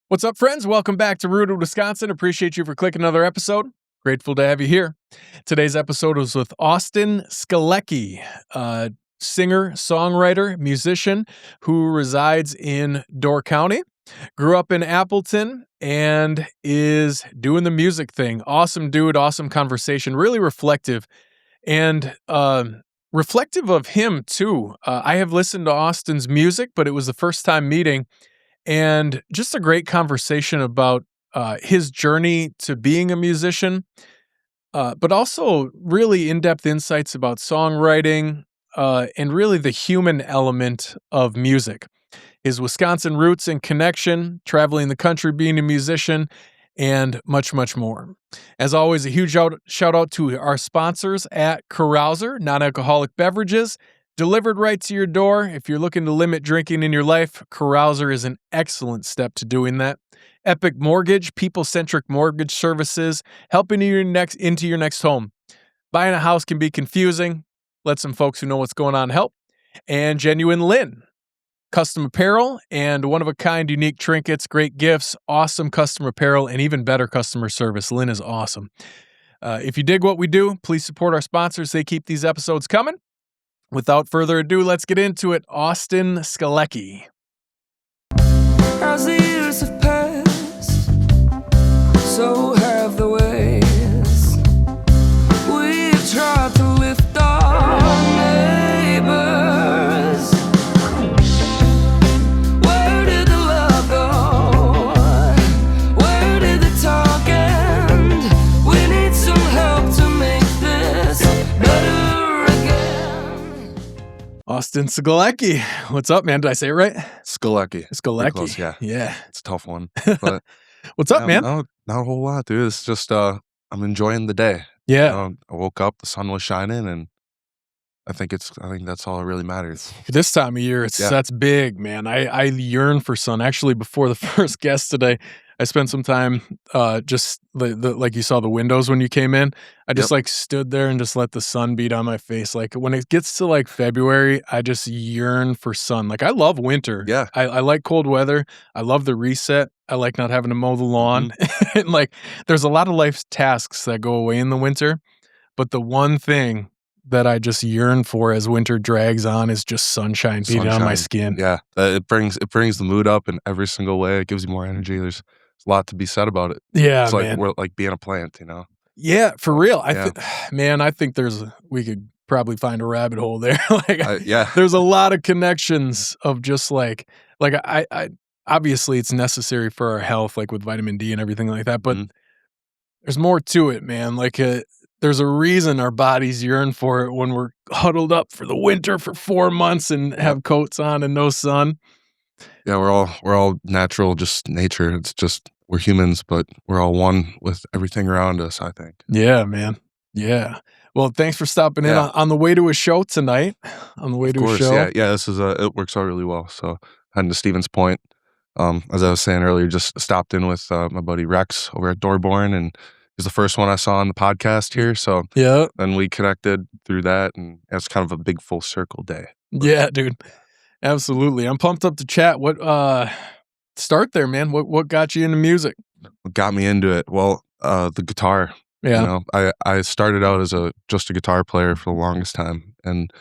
What's up, friends? Welcome back to Rooted, Wisconsin. Appreciate you for clicking another episode. Grateful to have you here. Today's episode was with Austin Skalecki, a singer, songwriter, musician who resides in Door County, grew up in Appleton, and is doing the music thing. Awesome dude, awesome conversation, really reflective, and reflective of him, too. I have listened to Austin's music, but it was the first time meeting. And just a great conversation about his journey to being a musician, but also really in-depth insights about songwriting and really the human element of music. His Wisconsin roots and connection, traveling the country, being a musician, and much, much more. As always, a huge shout out to our sponsors at Carouser, non-alcoholic beverages, delivered right to your door. If you're looking to limit drinking in your life, Carouser is an excellent step to doing that. Epic Mortgage, people-centric mortgage services, helping you into your next home. Buying a house can be confusing. Let some folks who know what's going on help. And Genuine Lynn, custom apparel and one-of-a-kind unique trinkets, great gifts, awesome custom apparel, and even better customer service. Lynn is awesome. If you dig what we do, please support our sponsors. They keep these episodes coming. Without further ado, let's get into it. Austin Skalecki. As the years have passed, so have the ways. We've tried to lift our neighbors. Where did the love go? Where did the talk end? We need some help to make this better. Austin Skalecki. What's up, man? Did I say it right? Skalecki. Skalecki. Close, yeah. Yeah. It's a tough one. But What's up, man? not a whole lot, dude. It's just I'm enjoying the day. Yeah. I woke up, the sun was shining, and I think that's all that really matters. This time of year, that's big, man. I yearn for sun. Actually, before the first guest today, I spent some time just like you saw the windows when you came in. I just like stood there and just let the sun beat on my face. Like when it gets to like February, I just yearn for sun. Like I love winter. Yeah. I like cold weather. I love the reset. I like not having to mow the lawn. Mm-hmm. And like there's a lot of life tasks that go away in the winter. But the one thing that I just yearn for as winter drags on is just sunshine beating on my skin. Yeah. It brings the mood up in every single way. It gives you more energy. There's a lot to be said about it. Yeah, it's like man. we're like being a plant, you know? Yeah, for real. Yeah. I think we could probably find a rabbit hole there. Yeah. There's a lot of connections of just like I obviously it's necessary for our health, like with vitamin D and everything like that, but there's more to it, man. Like there's a reason our bodies yearn for it when we're huddled up for the winter for 4 months and have coats on and no sun. Yeah, we're all natural, just nature. It's just we're humans, but we're all one with everything around us, I think. Yeah, man. Yeah. Well, thanks for stopping in on the way to a show tonight. On the way to a show. Yeah. This is it works out really well. So heading to Stevens Point. As I was saying earlier, just stopped in with my buddy Rex over at Doorborn, and he's the first one I saw on the podcast here. So then we connected through that, and it's kind of a big full circle day. Yeah, dude. Absolutely. I'm pumped up to chat. What start there, man. What got you into music? What got me into it? Well, the guitar. Yeah. You know, I started out as just a guitar player for the longest time. And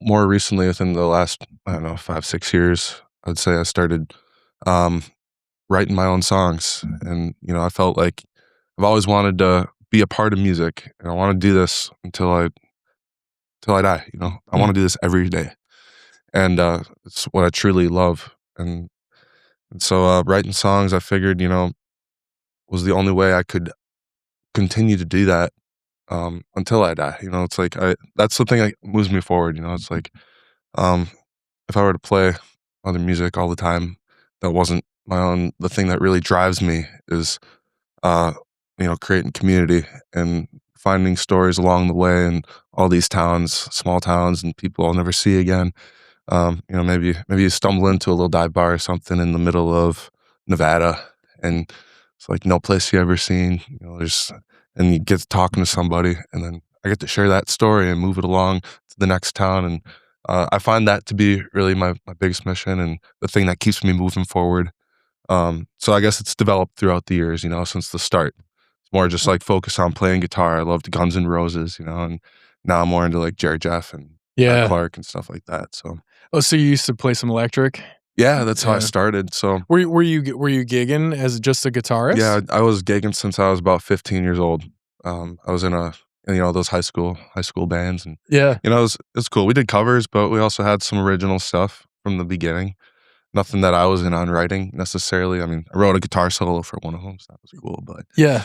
more recently, within the last, 5-6 years, I'd say I started writing my own songs. And, I felt like I've always wanted to be a part of music, and I want to do this until I die. I want to do this every day. And it's what I truly love. And so writing songs, I figured, was the only way I could continue to do that until I die. It's like that's the thing that moves me forward. It's like if I were to play other music all the time, that wasn't my own. The thing that really drives me is creating community and finding stories along the way, and all these towns, small towns, and people I'll never see again. Maybe you stumble into a little dive bar or something in the middle of Nevada, and it's like no place you ever seen. And you get to talking to somebody, and then I get to share that story and move it along to the next town. And I find that to be really my biggest mission and the thing that keeps me moving forward. So I guess it's developed throughout the years, since the start. It's more just like focus on playing guitar. I loved Guns N' Roses, and now I'm more into like Jerry Jeff and Pat Yeah. Clark and stuff like that. So Oh, so you used to play some electric? yeah, that's how I Yeah. started. So Were you gigging as just a guitarist? yeah, I was gigging since I was about 15 years old. I was in those high school bands, and Yeah. it was cool. We did covers, but we also had some original stuff from the beginning. Nothing that I was in on writing necessarily. I mean, I wrote a guitar solo for one of them, so that was cool. But Yeah.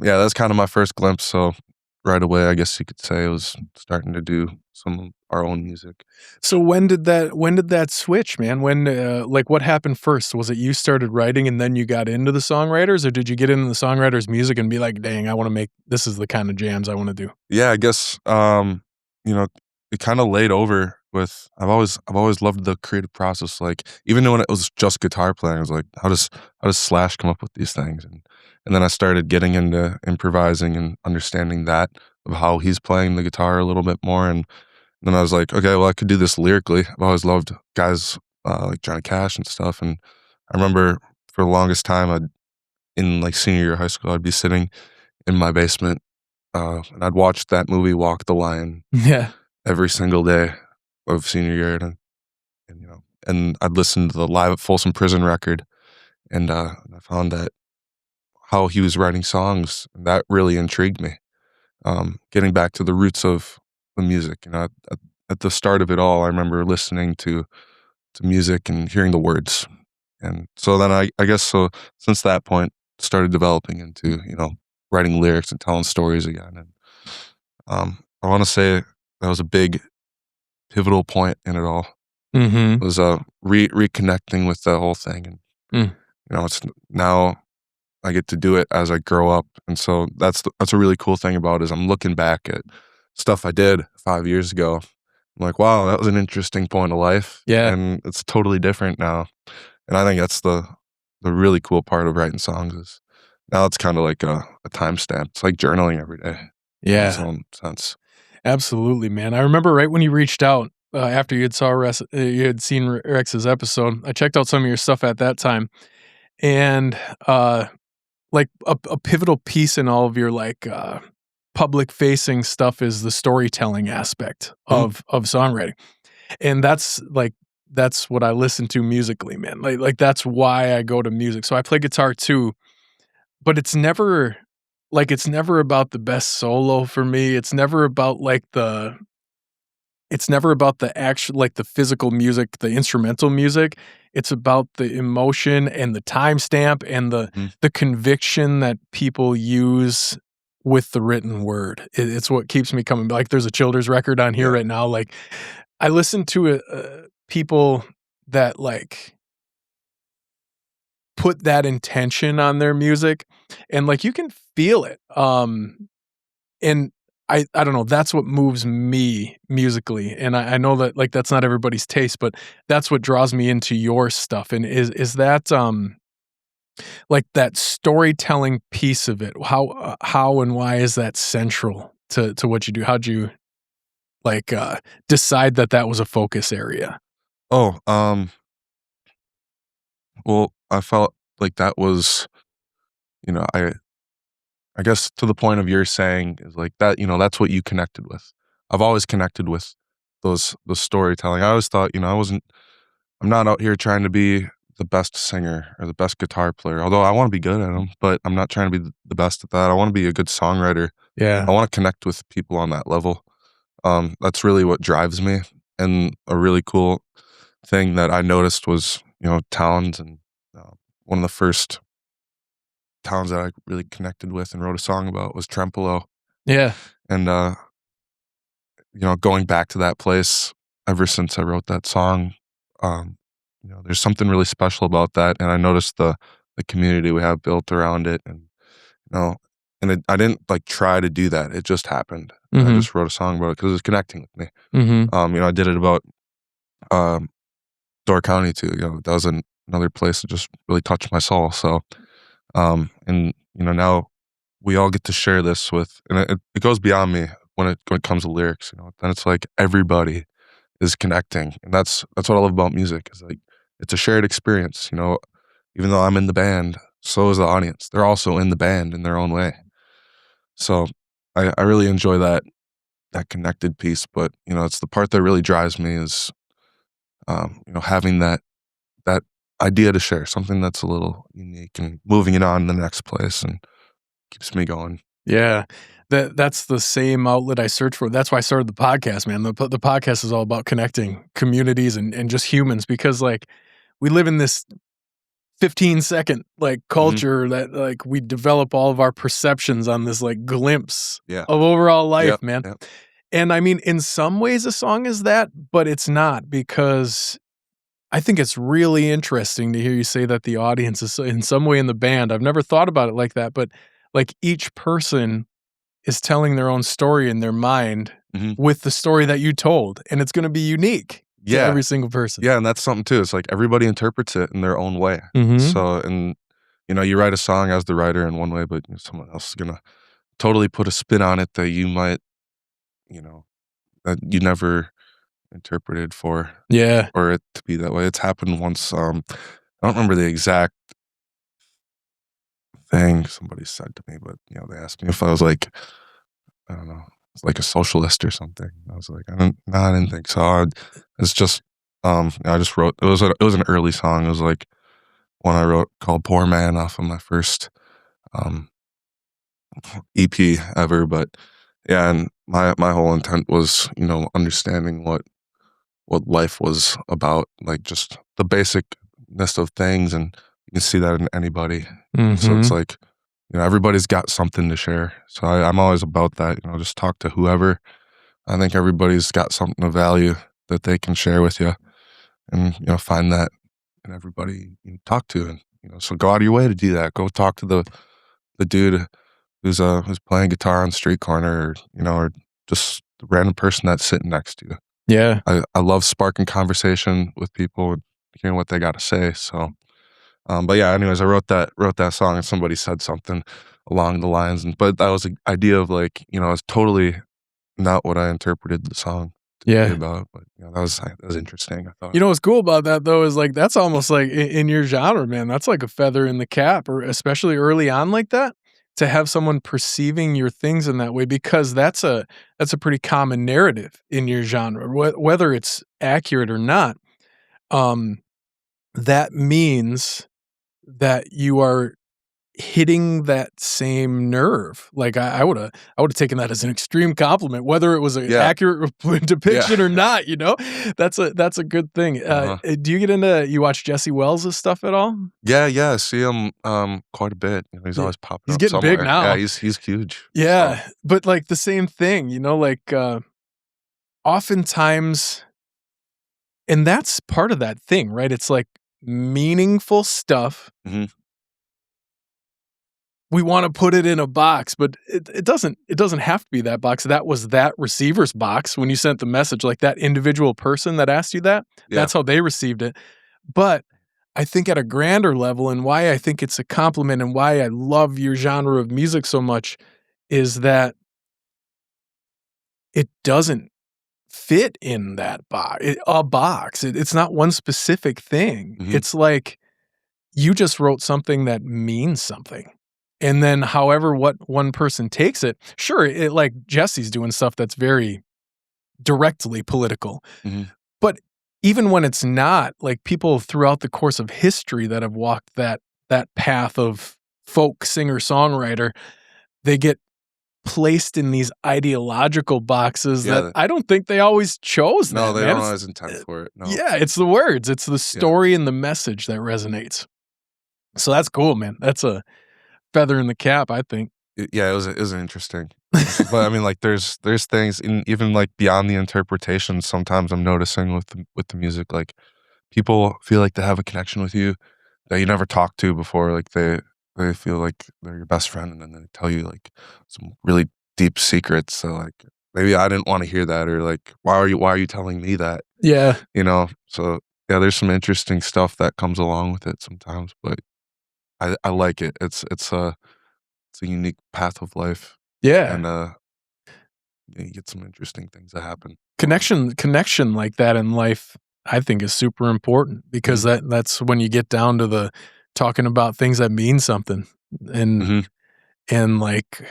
yeah, that's kind of my first glimpse. So right away, I guess you could say, I was starting to do some of our own music. So when did that switch, man? When like what happened first? Was it you started writing and then you got into the songwriters, or did you get into the songwriters' music and be like, "Dang, I want to make this is the kind of jams I want to do"? Yeah, I guess it kind of laid over with I've always loved the creative process. Like even when it was just guitar playing, I was like, how does Slash come up with these things? And then I started getting into improvising and understanding that of how he's playing the guitar a little bit more. And then I was like, okay, well, I could do this lyrically. I've always loved guys like Johnny Cash and stuff. And I remember for the longest time, in like senior year of high school, I'd be sitting in my basement and I'd watch that movie Walk the Line Yeah. every single day of senior year, and I'd listen to the Live at Folsom Prison record, and I found that how he was writing songs, that really intrigued me. Getting back to the roots of the music, at the start of it all, I remember listening to music and hearing the words, and so then I guess so since that point started developing into writing lyrics and telling stories again, and I want to say that was a big pivotal point in it all. Mm-hmm. It was reconnecting with the whole thing, and Mm. it's now I get to do it as I grow up, and so that's a really cool thing about it is I'm looking back at stuff I did 5 years ago. I'm like, wow, that was an interesting point of life, Yeah. and it's totally different now. And I think that's the really cool part of writing songs is now it's kind of like a timestamp. It's like journaling every day. In its Yeah. own sense. Absolutely, man. I remember right when you reached out after you had seen Rex's episode. I checked out some of your stuff at that time, and like a pivotal piece in all of your like public facing stuff is the storytelling aspect of songwriting, and that's what I listen to musically, man. Like that's why I go to music. So I play guitar too, but it's never about the best solo for me. It's never about the actual like the physical music, the instrumental music. It's about the emotion and the timestamp and the conviction that people use with the written word. It's what keeps me coming. Like there's a Childers record on here right now. Like I listen to people that like put that intention on their music, and like you can feel it. And I don't know, that's what moves me musically, and I know that, like, that's not everybody's taste, but that's what draws me into your stuff, and is that, like, that storytelling piece of it, how and why is that central to what you do? How'd you, like, decide that that was a focus area? Oh, well, I felt like that was, I guess to the point of your saying is like that, that's what you connected with. I've always connected with the storytelling. I always thought, I'm not out here trying to be the best singer or the best guitar player, although I want to be good at them, but I'm not trying to be the best at that. I want to be a good songwriter. Yeah. I want to connect with people on that level. That's really what drives me. And a really cool thing that I noticed was, Towns, and one of the first towns that I really connected with and wrote a song about was Trempolo. Yeah. And, going back to that place ever since I wrote that song, there's something really special about that. And I noticed the community we have built around it. And, I didn't like try to do that. It just happened. I Mhm. just wrote a song about it because it was connecting with me. Mhm. I did it about Door County too. That was another place that just really touched my soul. So, and now we all get to share this with, and it goes beyond me when it comes to lyrics. Then it's like everybody is connecting, and that's what I love about music. Is like it's a shared experience. even though I'm in the band, so is the audience. They're also in the band in their own way. So I really enjoy that connected piece, but it's the part that really drives me is having that idea to share, something that's a little unique and moving it on to the next place and keeps me going. Yeah. That's the same outlet I search for. That's why I started the podcast, man. The podcast is all about connecting communities and just humans, because like we live in this 15-second like culture that like we develop all of our perceptions on this like glimpse Yeah. of overall life, Yep, man. yep. And I mean, in some ways a song is that, but it's not, because I think it's really interesting to hear you say that the audience is in some way in the band. I've never thought about it like that, but like each person is telling their own story in their mind with the story that you told, and it's going to be unique to every single person. Yeah, and that's something too. It's like everybody interprets it in their own way. So, and you write a song as the writer in one way, but someone else is gonna totally put a spin on it that you might, that you never interpreted for. Yeah. Or it to be that way. It's happened once. I don't remember the exact thing somebody said to me, but they asked me if I was like, I don't know, it's like a socialist or something. I was like, I didn't think so. It's just, I just wrote. It was an early song. It was like one I wrote called "Poor Man" off of my first EP ever. But yeah, and my whole intent was understanding what life was about, like just the basicness of things, and you can see that in anybody. So it's like, everybody's got something to share. So I'm always about that, just talk to whoever. I think everybody's got something of value that they can share with you, and find that in everybody you talk to, and so go out of your way to do that. Go talk to the dude who's playing guitar on the street corner, or just the random person that's sitting next to you. Yeah. I love sparking conversation with people and hearing what they got to say. So, but yeah, anyways, I wrote that song, and somebody said something along the lines, but that was the idea of like, it's totally not what I interpreted the song to be about. But that was interesting, I thought. What's cool about that though is like that's almost like in your genre, man. That's like a feather in the cap, or especially early on like that, to have someone perceiving your things in that way, because that's a pretty common narrative in your genre, whether it's accurate or not. That means that you are hitting that same nerve. Like I would have taken that as an extreme compliment, whether it was an accurate depiction or not. That's a good thing. Do you get into you watch Jesse Wells' stuff at all? Yeah, I see him quite a bit. He's always popping up. He's getting somewhere. big now. Yeah, he's huge. Yeah, so. But like the same thing, like oftentimes, and that's part of that thing, right? It's like meaningful stuff. We want to put it in a box, but it doesn't have to be that box. That was that receiver's box when you sent the message, like that individual person that asked you that. Yeah. That's how they received it. But I think at a grander level, and why I think it's a compliment and why I love your genre of music so much, is that it doesn't fit in that box. It's not one specific thing. It's like you just wrote something that means something. And then however what one person takes it, sure, like Jesse's doing stuff that's very directly political. But even when it's not, like people throughout the course of history that have walked that path of folk singer-songwriter, they get placed in these ideological boxes that I don't think they always chose. No, they don't always intend for it. No. Yeah, it's the words. It's the story and the message that resonates. So that's cool, man. That's a feather in the cap, I think. Yeah, it was interesting. But I mean, like, there's things even like beyond the interpretation. Sometimes I'm noticing with the music, like people feel like they have a connection with you that you never talked to before. Like they feel like they're your best friend, and then they tell you like some really deep secrets. So like maybe I didn't want to hear that, or like why are you telling me that? Yeah, So yeah, there's some interesting stuff that comes along with it sometimes, but I like it. It's a unique path of life. Yeah. And you get some interesting things that happen. Connection like that in life, I think, is super important, because that's when you get down to the talking about things that mean something and Mhm. and like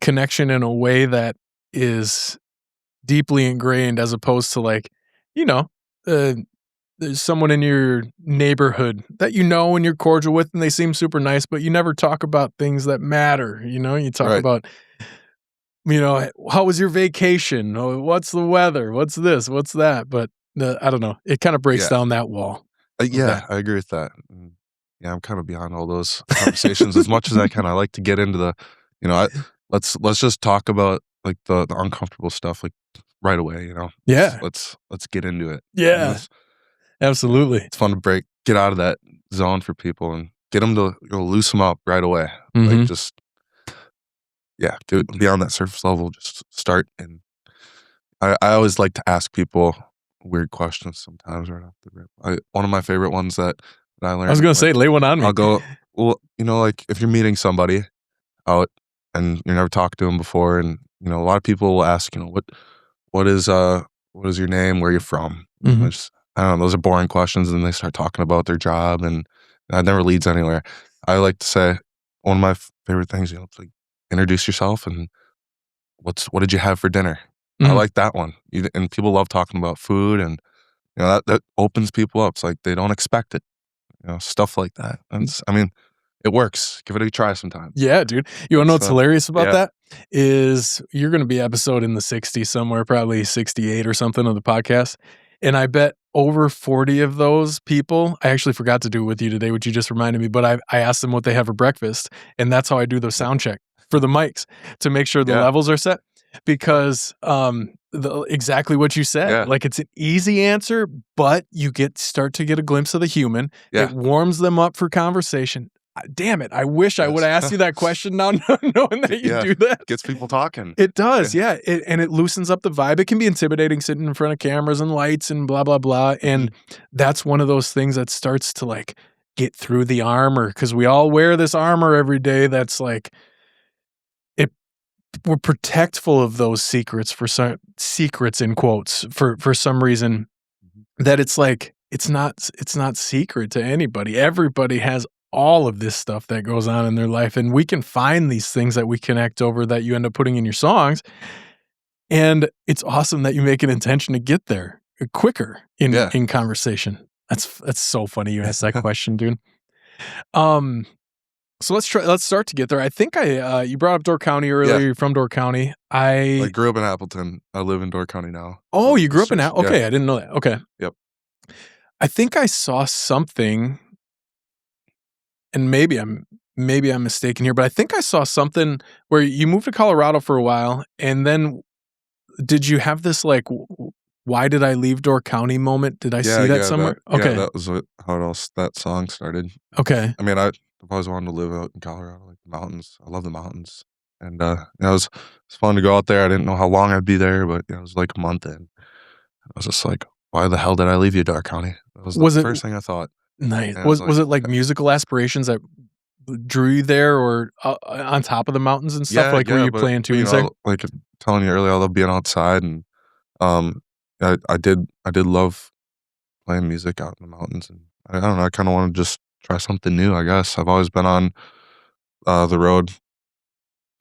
connection in a way that is deeply ingrained as opposed to like, you know, there's someone in your neighborhood that you know and you're cordial with and they seem super nice, but you never talk about things that matter. You talk Right. about, how was your vacation? Oh, what's the weather? What's this? What's that? But I don't know. It kind of breaks Yeah. down that wall of Yeah, that. I agree with that. Yeah, I'm kind of beyond all those conversations as much as I can. I like to get into the, you know, I, let's just talk about like the uncomfortable stuff like right away. Yeah. Let's get into it. Yeah. Absolutely. It's fun to get out of that zone for people and get them to loose them up right away. Like Mhm. just be on that surface level. Just start. And I always like to ask people weird questions sometimes right off the rip. One of my favorite ones that I I was learned, gonna like, say, lay one on me. I'll go, well, like if you're meeting somebody out and you never talked to them before, and a lot of people will ask, what is what is your name? Where are you from? Mhm. I don't know, those are boring questions, and they start talking about their job, and that never leads anywhere. I like to say one of my favorite things, it's like introduce yourself and what did you have for dinner? I Mhm. like that one. And people love talking about food, and that opens people up. It's like they don't expect it, stuff like that. And I mean, it works. Give it a try sometime. Yeah, dude. You wanna know what's So, hilarious about yeah. that? Is you're gonna be episode in the 60s somewhere, probably 68 or something of the podcast, and I bet over 40 of those people I actually forgot to do it with you today, which you just reminded me, but I asked them what they have for breakfast, and that's how I do the sound check for the mics to make sure the Yeah. levels are set because, exactly what you said. Yeah. Like, it's an easy answer, but you start to get a glimpse of the human. Yeah. It warms them up for conversation. Damn it, I wish I would've asked you that question now knowing that you Yeah. do that. Gets people talking. It does, yeah, and it loosens up the vibe. It can be intimidating sitting in front of cameras and lights and blah, blah, blah, and that's one of those things that starts to, like, get through the armor because we all wear this armor every day that's, like it we're protectful of those secrets for some secrets in quotes for some reason that it's like, it's not secret to anybody. Everybody has all of this stuff that goes on in their life, and we can find these things that we connect over that you end up putting in your songs, and it's awesome that you make an intention to get there quicker Yeah. in conversation. That's so funny you asked that question, dude. Um, so let's start to get there. I think you brought up Door County earlier. Yeah. You're from Door County. I grew up in Appleton. I live in Door County now. Oh, you grew up in Yeah. Okay, I didn't know that. Okay. Yep. I think I saw something, and maybe I'm mistaken here, but I think I saw something where you moved to Colorado for a while, and then did you have this like, why did I leave Door County moment? Did I see that somewhere? Okay. That was how else that song started. Okay. I mean, I've always wanted to live out in Colorado, like the mountains. I love the mountains, and it was fun to go out there. I didn't know how long I'd be there, but it was like a month in. I was just like, why the hell did I leave you, Dark County? That was the first thing I thought. Nice? And Was it like musical aspirations that drew you there, or on top of the mountains and stuff? Like, were you but, playing too inside? like telling you earlier, I love being outside, and um, I did love playing music out in the mountains, and I don't know, I kind of want to just try something new. I guess I've always been on the road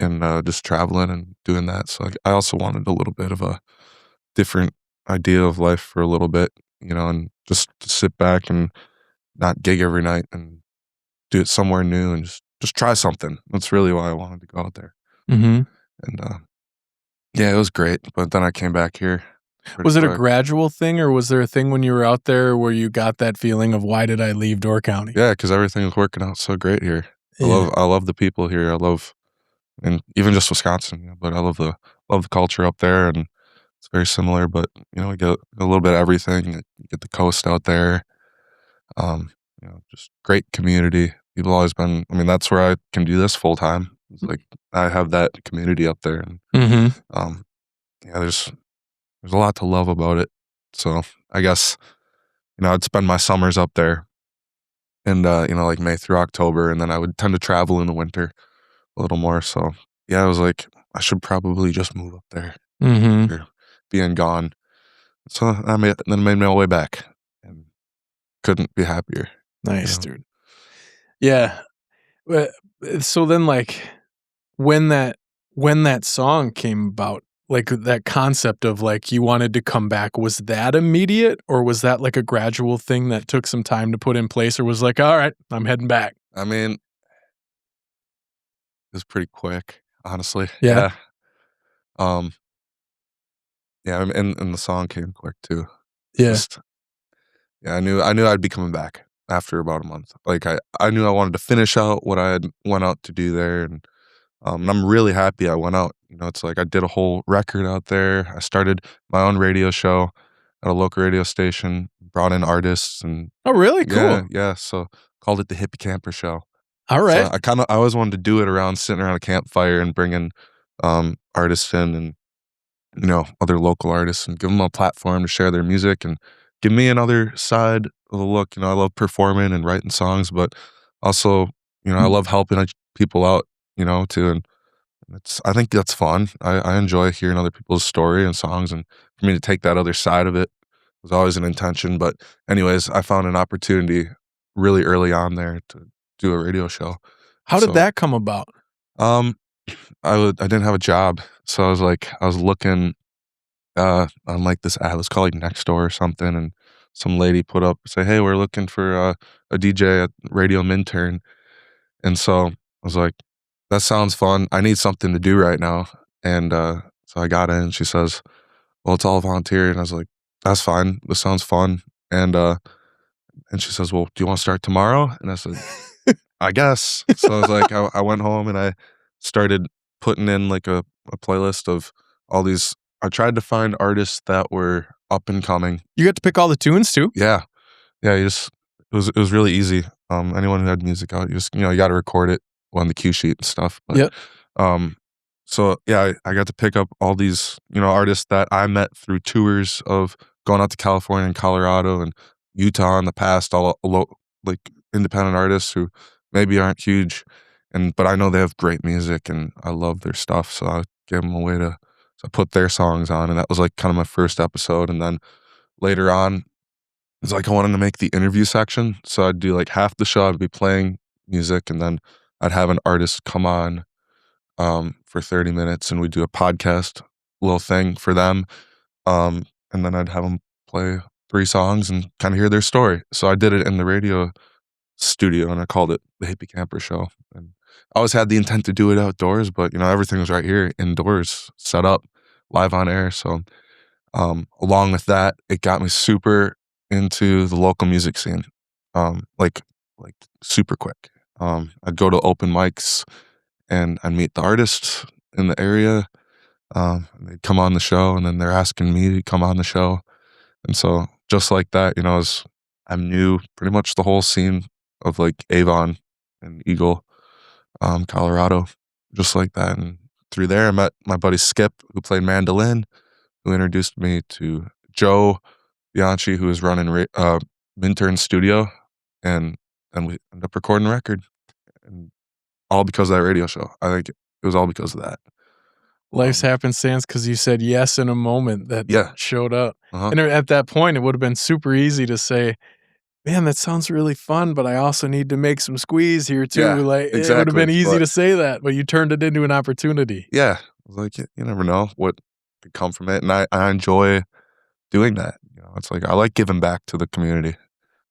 and just traveling and doing that. So I also wanted a little bit of a different idea of life for a little bit, and just to sit back and not gig every night and do it somewhere new and just try something. That's really why I wanted to go out there. Mm-hmm. And yeah, it was great. But then I came back here. Was it a gradual thing, or was there a thing when you were out there where you got that feeling of why did I leave Door County? Yeah, because everything was working out so great here. Yeah. I love the people here. And even just Wisconsin, but I love the culture up there, and it's very similar. But we get a little bit of everything. You get the coast out there. Just great community. People always been. I mean, that's where I can do this full time. It's like I have that community up there, and Mm-hmm. there's a lot to love about it. So I guess I'd spend my summers up there, and like May through October, and then I would tend to travel in the winter a little more. So yeah, I was like, I should probably just move up there. Mm-hmm. After being gone. So I made my way back and couldn't be happier. Nice, know? dude. Yeah. Uh, So then, like, when that song came about, like that concept of like you wanted to come back, was that immediate or was that like a gradual thing that took some time to put in place, or was like, all right, I'm heading back? I mean, it was pretty quick, honestly. Yeah. Yeah. Um, yeah, and the song came quick too. It's Yeah. just yeah, I knew I'd be coming back after about a month. Like I knew I wanted to finish out what I had went out to do there, and I'm really happy I went out. You know, it's like I did a whole record out there. I started my own radio show at a local radio station, brought in artists and Oh, really? yeah, Cool. yeah. So called it the Hippie Camper Show. All So right. I always wanted to do it around sitting around a campfire and bringing artists in and other local artists and give them a platform to share their music and give me another side of the look. I love performing and writing songs, but also, I love helping people out, too. And I think that's fun. I enjoy hearing other people's story and songs, and for me to take that other side of it was always an intention. But anyways, I found an opportunity really early on there to do a radio show. How did So, that come about? um, I didn't have a job, so I was looking on like this ad. It was called like Nextdoor or something, and some lady put up say, "Hey, we're looking for a DJ at Radio Minturn." And so I was like, "That sounds fun. I need something to do right now." And so I got in. She says, "Well, it's all volunteer," and I was like, "That's fine. This sounds fun." And and she says, "Well, do you want to start tomorrow?" And I said, "I guess." So I was like, I went home and I started putting in like a playlist of all these. I tried to find artists that were up and coming. You got to pick all the tunes too? Yeah, yeah. It was really easy. Anyone who had music out, you got to record it on the cue sheet and stuff. But Yep. um, so yeah, I got to pick up all these artists that I met through tours of going out to California and Colorado and Utah in the past. Like independent artists who maybe aren't huge, but I know they have great music and I love their stuff. So I gave them a way to so I put their songs on, and that was like kind of my first episode. And then later on, it's like I wanted to make the interview section, so I'd do like half the show I'd be playing music, and then I'd have an artist come on for 30 minutes, and we'd do a podcast little thing for them, and then I'd have them play 3 songs and kind of hear their story. So I did it in the radio studio, and I called it the Hippie Camper Show. And I always had the intent to do it outdoors, but everything was right here indoors, set up, live on air. So along with that, it got me super into the local music scene, like super quick. I'd go to open mics and I'd meet the artists in the area. And they'd come on the show, and then they're asking me to come on the show. And so just like that, I knew pretty much the whole scene of like Avon and Eagle, Colorado, just like that. And through there, I met my buddy Skip, who played mandolin, who introduced me to Joe Bianchi, who was running Minturn Studio, and we ended up recording a record, and all because of that radio show. I think it was all because of that. Life's happenstance because you said yes in a moment that Yeah. showed up. Uh-huh. And at that point, it would have been super easy to say, man, that sounds really fun, but I also need to make some squeeze here too. Yeah, Like, it would have exactly, been easy but to say that, but you turned it into an opportunity. Yeah, I was like, you never know what could come from it, and I enjoy doing that. It's like I like giving back to the community,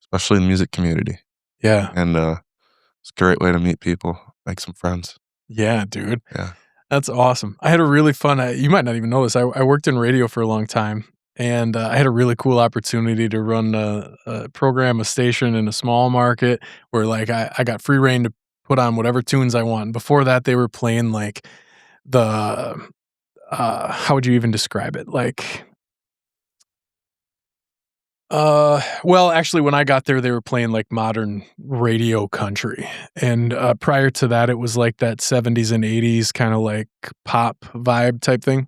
especially the music community, Yeah. and it's a great way to meet people, make some friends. Yeah, dude. Yeah. That's awesome. I had a really fun, you might not even know this. I worked in radio for a long time, and I had a really cool opportunity to run a program, a station in a small market where like I got free reign to put on whatever tunes I want. Before that, they were playing like the, how would you even describe it? Like, well, actually, when I got there, they were playing like modern radio country, and prior to that, it was like that 70s and 80s kind of like pop vibe type thing.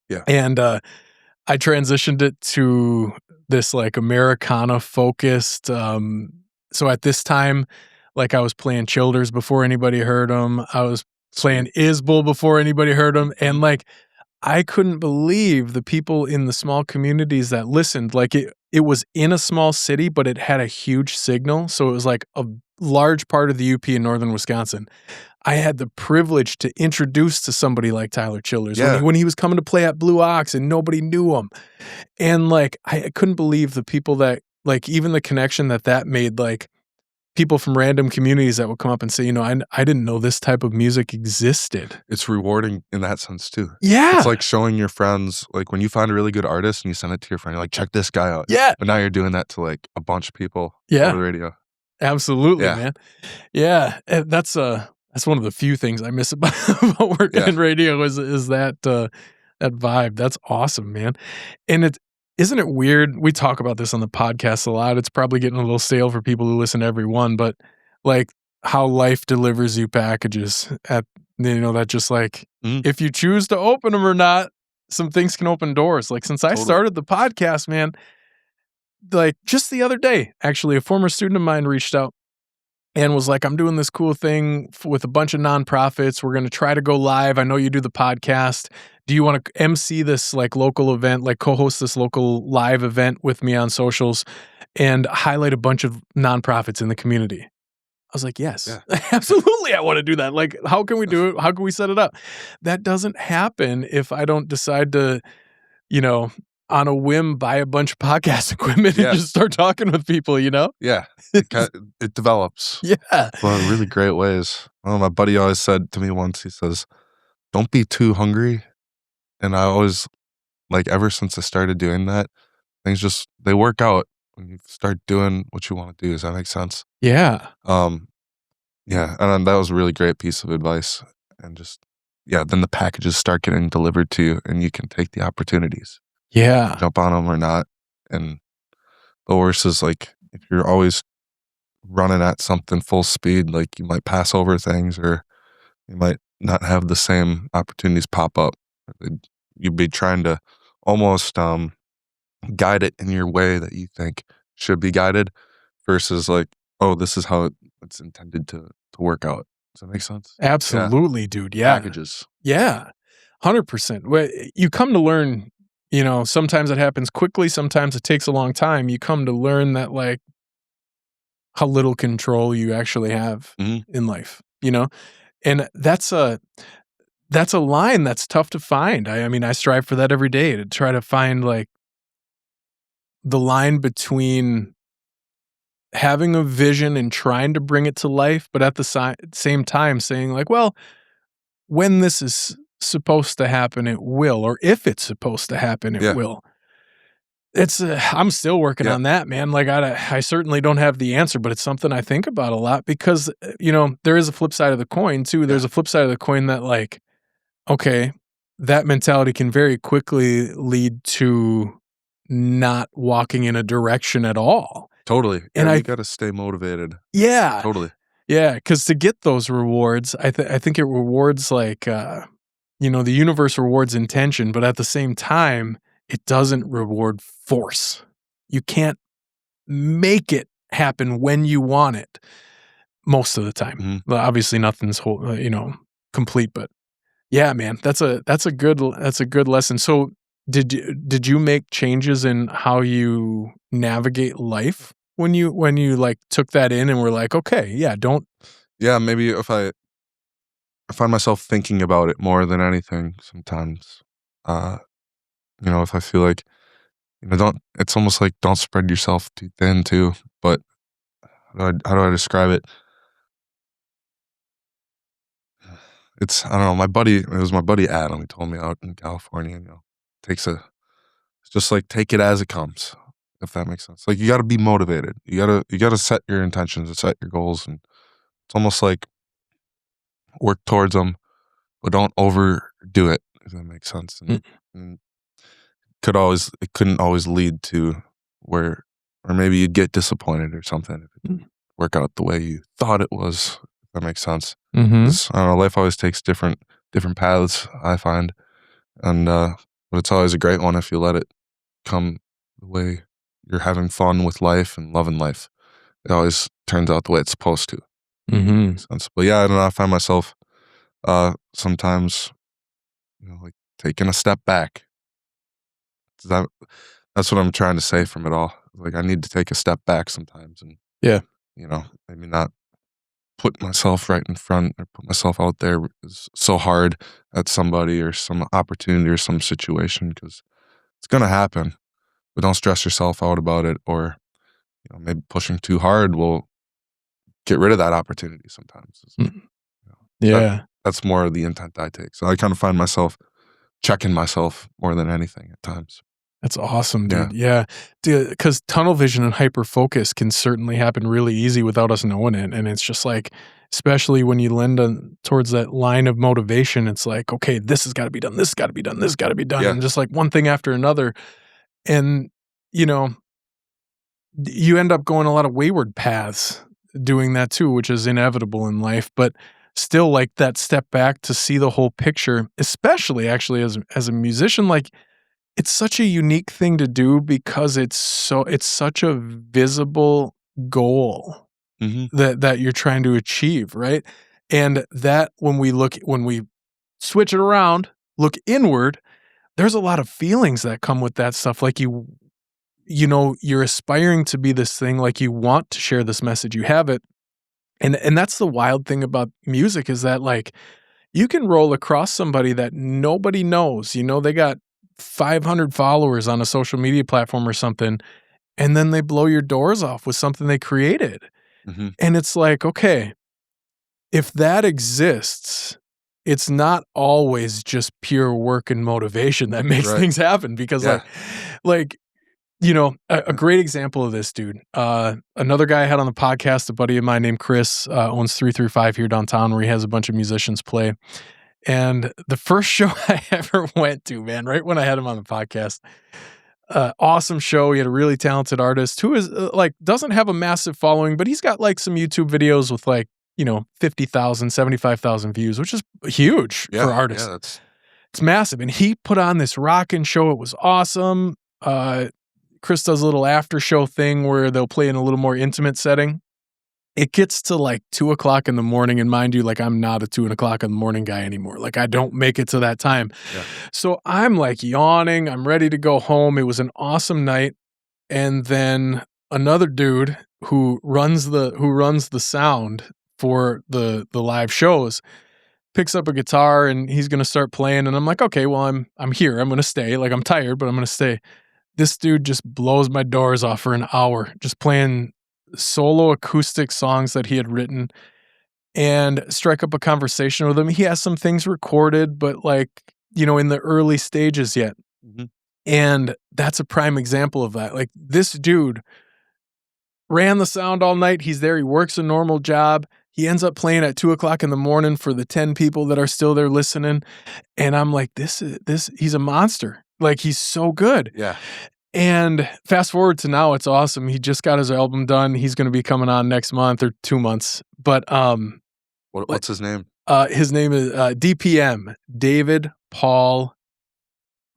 Yeah. And I transitioned it to this like Americana focused. So at this time, like I was playing Childers before anybody heard them. I was playing Isbell before anybody heard them, and like I couldn't believe the people in the small communities that listened. Like it was in a small city, but it had a huge signal. So it was like a large part of the UP in northern Wisconsin. I had the privilege to introduce to somebody like Tyler Childers Yeah. when he was coming to play at Blue Ox and nobody knew him. And like, I couldn't believe the people that, like, even the connection that made, like, people from random communities that would come up and say, you know, I didn't know this type of music existed. It's rewarding in that sense too. Yeah. It's like showing your friends, like when you find a really good artist and you send it to your friend, you're like, check this guy out. Yeah. But now you're doing that to like a bunch of people Yeah. on the radio. Absolutely, Yeah. man. Yeah. That's one of the few things I miss about working in radio is that that vibe. That's awesome, man. And isn't it weird? We talk about this on the podcast a lot. It's probably getting a little stale for people who listen to every one, but like how life delivers you packages that just like, if you choose to open them or not, some things can open doors. Like since I started the podcast, man, like just the other day, actually, a former student of mine reached out and was like, I'm doing this cool thing with a bunch of nonprofits. We're going to try to go live. I know you do the podcast. Do you want to MC this like local event, like co-host this local live event with me on socials and highlight a bunch of nonprofits in the community? I was like, yes, absolutely. I want to do that. Like, how can we do it? How can we set it up? That doesn't happen if I don't decide to, you know, on a whim, buy a bunch of podcast equipment and just start talking with people, you know? Yeah. It develops. Yeah. Well, in really great ways. Well, my buddy always said to me once, he says, don't be too hungry. And I always, like, ever since I started doing that, things they work out when you start doing what you want to do. Does that make sense? Yeah. Yeah. And that was a really great piece of advice. And then the packages start getting delivered to you and you can take the opportunities. Yeah. Jump on them or not. And the worst is like, if you're always running at something full speed, like you might pass over things or you might not have the same opportunities pop up. You'd be trying to almost guide it in your way that you think should be guided versus like, oh, this is how it's intended to work out. Does that make sense? Absolutely, dude. Yeah. Packages. Yeah. 100%. You come to learn, you know, sometimes it happens quickly. Sometimes it takes a long time. You come to learn that like how little control you actually have in life, you know? And that's a line that's tough to find. I mean, I strive for that every day to try to find like the line between having a vision and trying to bring it to life, but at the same time saying like, well, when this is supposed to happen, it will, or if it's supposed to happen, it will. I'm still working on that, man. Like I certainly don't have the answer, but it's something I think about a lot because, you know, there is a flip side of the coin too. There's a flip side of the coin that like, okay, that mentality can very quickly lead to not walking in a direction at all. Totally. And you got to stay motivated. Yeah. Totally. Yeah. Because to get those rewards, I think it rewards like, you know, the universe rewards intention, but at the same time, it doesn't reward force. You can't make it happen when you want it most of the time. Well, obviously nothing's complete, but yeah, man, that's a good lesson. So did you make changes in how you navigate life when you like took that in and were like, okay, maybe if I find myself thinking about it more than anything sometimes, you know, if I feel like, you know, it's almost like don't spread yourself too thin too, but how do I describe it? I don't know, it was my buddy Adam, he told me out in California, you know, it's just like take it as it comes, if that makes sense. Like you got to be motivated. You got to set your intentions and set your goals, and it's almost like work towards them, but don't overdo it, if that makes sense. And it couldn't always lead to or maybe you'd get disappointed or something if it didn't work out the way you thought it was, if that makes sense. I don't know, life always takes different paths, I find, and but it's always a great one if you let it come the way you're having fun with life and loving life. It always turns out the way it's supposed to. But yeah, I don't know, I find myself sometimes, you know, like taking a step back. That That's what I'm trying to say from it all. Like, I need to take a step back sometimes and, Yeah. maybe not put myself right in front or put myself out there so hard at somebody or some opportunity or some situation, because it's going to happen. But don't stress yourself out about it, or maybe pushing too hard will get rid of that opportunity sometimes. Mm. Yeah. That's more of the intent I take. So I kind of find myself checking myself more than anything at times. That's awesome, dude. Yeah. Because tunnel vision and hyper focus can certainly happen really easy without us knowing it. And it's just like, especially when you lend towards that line of motivation, it's like, okay, this has got to be done. This has got to be done. This has got to be done. Yeah. And just like one thing after another. And, you end up going a lot of wayward paths doing that too, which is inevitable in life. But still, like that step back to see the whole picture, especially actually as a musician, like, it's such a unique thing to do because it's such a visible goal that you're trying to achieve, right? And that when we switch it around, look inward, there's a lot of feelings that come with that stuff. Like you're aspiring to be this thing, like you want to share this message, you have it. And that's the wild thing about music, is that like you can roll across somebody that nobody knows, they got 500 followers on a social media platform or something, and then they blow your doors off with something they created. And it's like, okay, if that exists, it's not always just pure work and motivation that makes things happen, because like a great example of this, dude, another guy I had on the podcast, a buddy of mine named Chris, owns 335 here downtown, where he has a bunch of musicians play. And the first show I ever went to, man, right when I had him on the podcast, awesome show. He had a really talented artist who is doesn't have a massive following, but he's got like some YouTube videos with 50,000, 75,000 views, which is huge for artists. Yeah, it's massive. And he put on this rockin' show. It was awesome. Chris does a little after show thing where they'll play in a little more intimate setting. It gets to like 2:00 in the morning, and mind you, like I'm not a 2:00 in the morning guy anymore. Like I don't make it to that time. Yeah. So I'm like yawning. I'm ready to go home. It was an awesome night. And then another dude who runs the sound for the live shows picks up a guitar, and he's gonna start playing. And I'm like, okay, well I'm here. I'm gonna stay. Like I'm tired, but I'm gonna stay. This dude just blows my doors off for an hour, just playing solo acoustic songs that he had written, and strike up a conversation with him. He has some things recorded, but in the early stages yet. And that's a prime example of that. Like this dude ran the sound all night. He's there. He works a normal job. He ends up playing at 2:00 in the morning for the 10 people that are still there listening. And I'm like, he's a monster. Like he's so good. Yeah. And fast forward to now, it's awesome. He just got his album done. He's going to be coming on next month or 2 months. But what's his name? His name is DPM, David Paul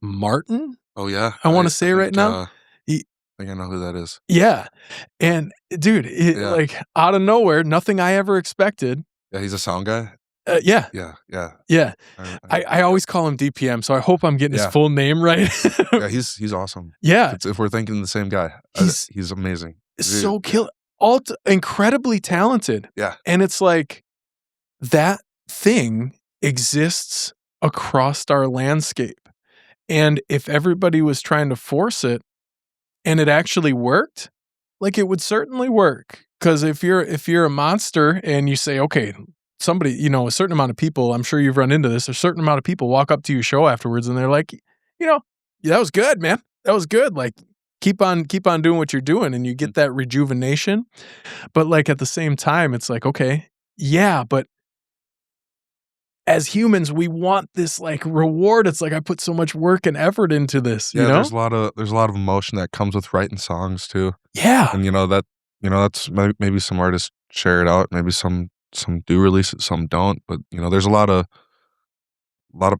Martin. Oh yeah, I want to say right now. I think I know who that is. Yeah, and dude, like out of nowhere, nothing I ever expected. Yeah, he's a sound guy. Yeah. I I always call him DPM, so I hope I'm getting his full name right. Yeah, he's awesome. Yeah, if we're thinking the same guy, he's amazing. So incredibly talented. Yeah, and it's like that thing exists across our landscape, and if everybody was trying to force it, and it actually worked, like it would certainly work. Because if you're a monster and you say, okay, somebody, a certain amount of people, I'm sure you've run into this, a certain amount of people walk up to your show afterwards and they're like, that was good, man. That was good. Like, keep on doing what you're doing, and you get that rejuvenation. But like at the same time, it's like, okay, yeah, but as humans, we want this like reward. It's like I put so much work and effort into this. Yeah, there's a lot of emotion that comes with writing songs too. Yeah, and that's maybe some artists share it out, maybe some do release it, some don't. But there's a lot of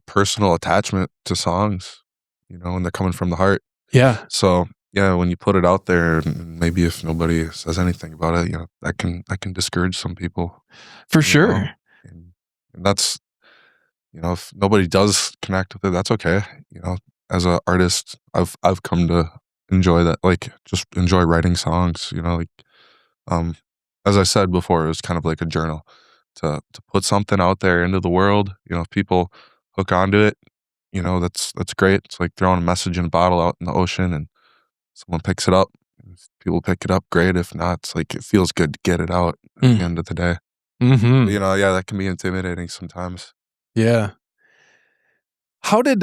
personal attachment to songs, and they're coming from the heart. Yeah. So yeah, when you put it out there, maybe if nobody says anything about it, that can discourage some people. For sure. And that's, if nobody does connect with it, that's okay. As an artist, I've come to enjoy that, like, just enjoy writing songs, you know, like, um, as I said before, it was kind of like a journal to put something out there into the world, you know, if people hook onto it, you know, that's great. It's like throwing a message in a bottle out in the ocean and someone picks it up. If people pick it up, great. If not, it's like it feels good to get it out at the Mm. end of the day. But, Mhm. you know, yeah, that can be intimidating sometimes. Yeah. How did,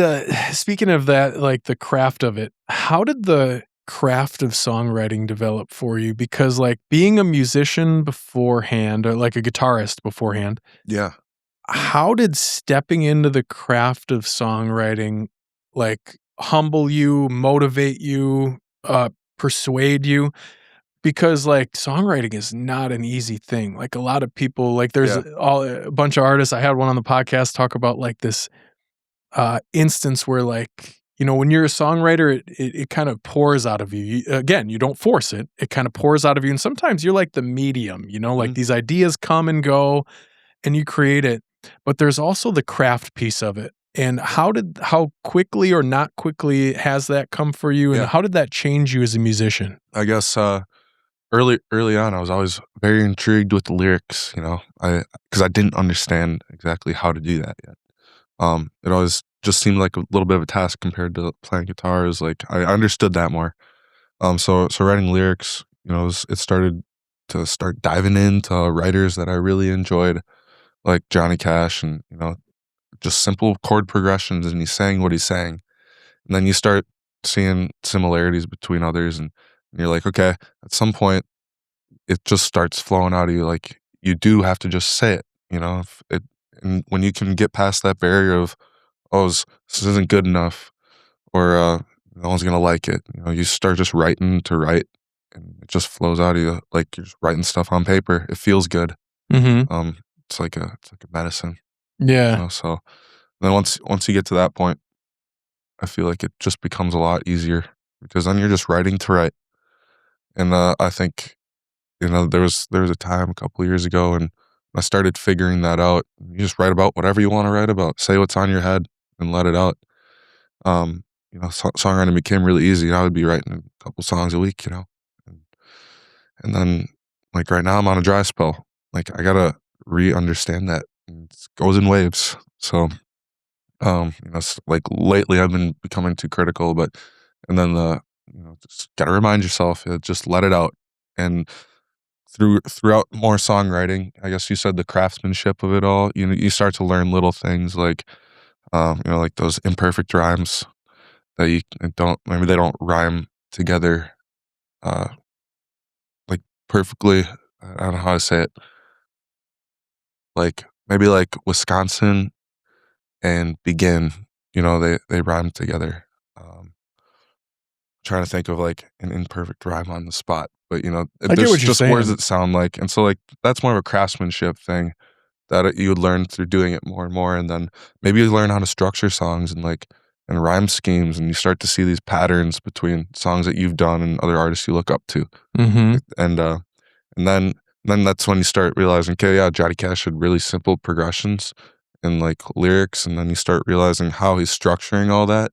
speaking of that, like, the craft of it, how did the craft of songwriting develop for you? Because, like, being a musician beforehand or, like, a guitarist beforehand, Yeah. how did stepping into the craft of songwriting, like, humble you, motivate you, persuade you? Because, like, songwriting is not an easy thing. Like, a lot of people like, there's Yeah. a bunch of artists I had one on the podcast talk about, like, this instance where, like, you know, when you're a songwriter, it kind of pours out of you. Again, you don't force it. It kind of pours out of you, and sometimes you're like the medium, you know, like Mhm. these ideas come and go, and you create it. But there's also the craft piece of it. And how quickly or not quickly has that come for you, and Yeah. how did that change you as a musician? I guess, early on, I was always very intrigued with the lyrics, you know, because I didn't understand exactly how to do that yet. It always just seemed like a little bit of a task compared to playing guitars. Like I understood that more. So writing lyrics, you know, it started to start diving into writers that I really enjoyed, like Johnny Cash, and you know, just simple chord progressions, and he's saying what he's saying, and then you start seeing similarities between others, and you're like, okay, at some point, it just starts flowing out of you. Like you do have to just say it, you know. If it and when you can get past that barrier of, oh, this isn't good enough, or no one's gonna like it. You know, you start just writing to write, and it just flows out of you like you're just writing stuff on paper. It feels good. Mhm. Um, it's like a medicine. You Yeah. know, so then once you get to that point, I feel like it just becomes a lot easier because then you're just writing to write. And I think, you know, there was a time a couple years ago, and I started figuring that out. You just write about whatever you want to write about. Say what's on your head and let it out. You know, songwriting became really easy. I would be writing a couple songs a week, you know, and, and then like right now I'm on a dry spell. Like I gotta re-understand that and it goes in waves. So, you know, like lately I've been becoming too critical, but and then you know, just gotta remind yourself, just let it out. And throughout more songwriting, I guess you said the craftsmanship of it all. You know, you start to learn little things like, you know, like those imperfect rhymes that you don't maybe they don't rhyme together, uh, like, perfectly. I don't know how to say it. Like, maybe, like, Wisconsin and begin, you know, they rhyme together. Trying to think of, like, an imperfect rhyme on the spot, but, you know, I get there's what you're just words saying. that sound like, and so, like, that's more of a craftsmanship thing that you would learn through doing it more and more, and then maybe you learn how to structure songs and, like, and rhyme schemes, and you start to see these patterns between songs that you've done and other artists you look up to. Mhm. And and then that's when you start realizing, okay, yeah, Johnny Cash had really simple progressions and like lyrics, and then you start realizing how he's structuring all that,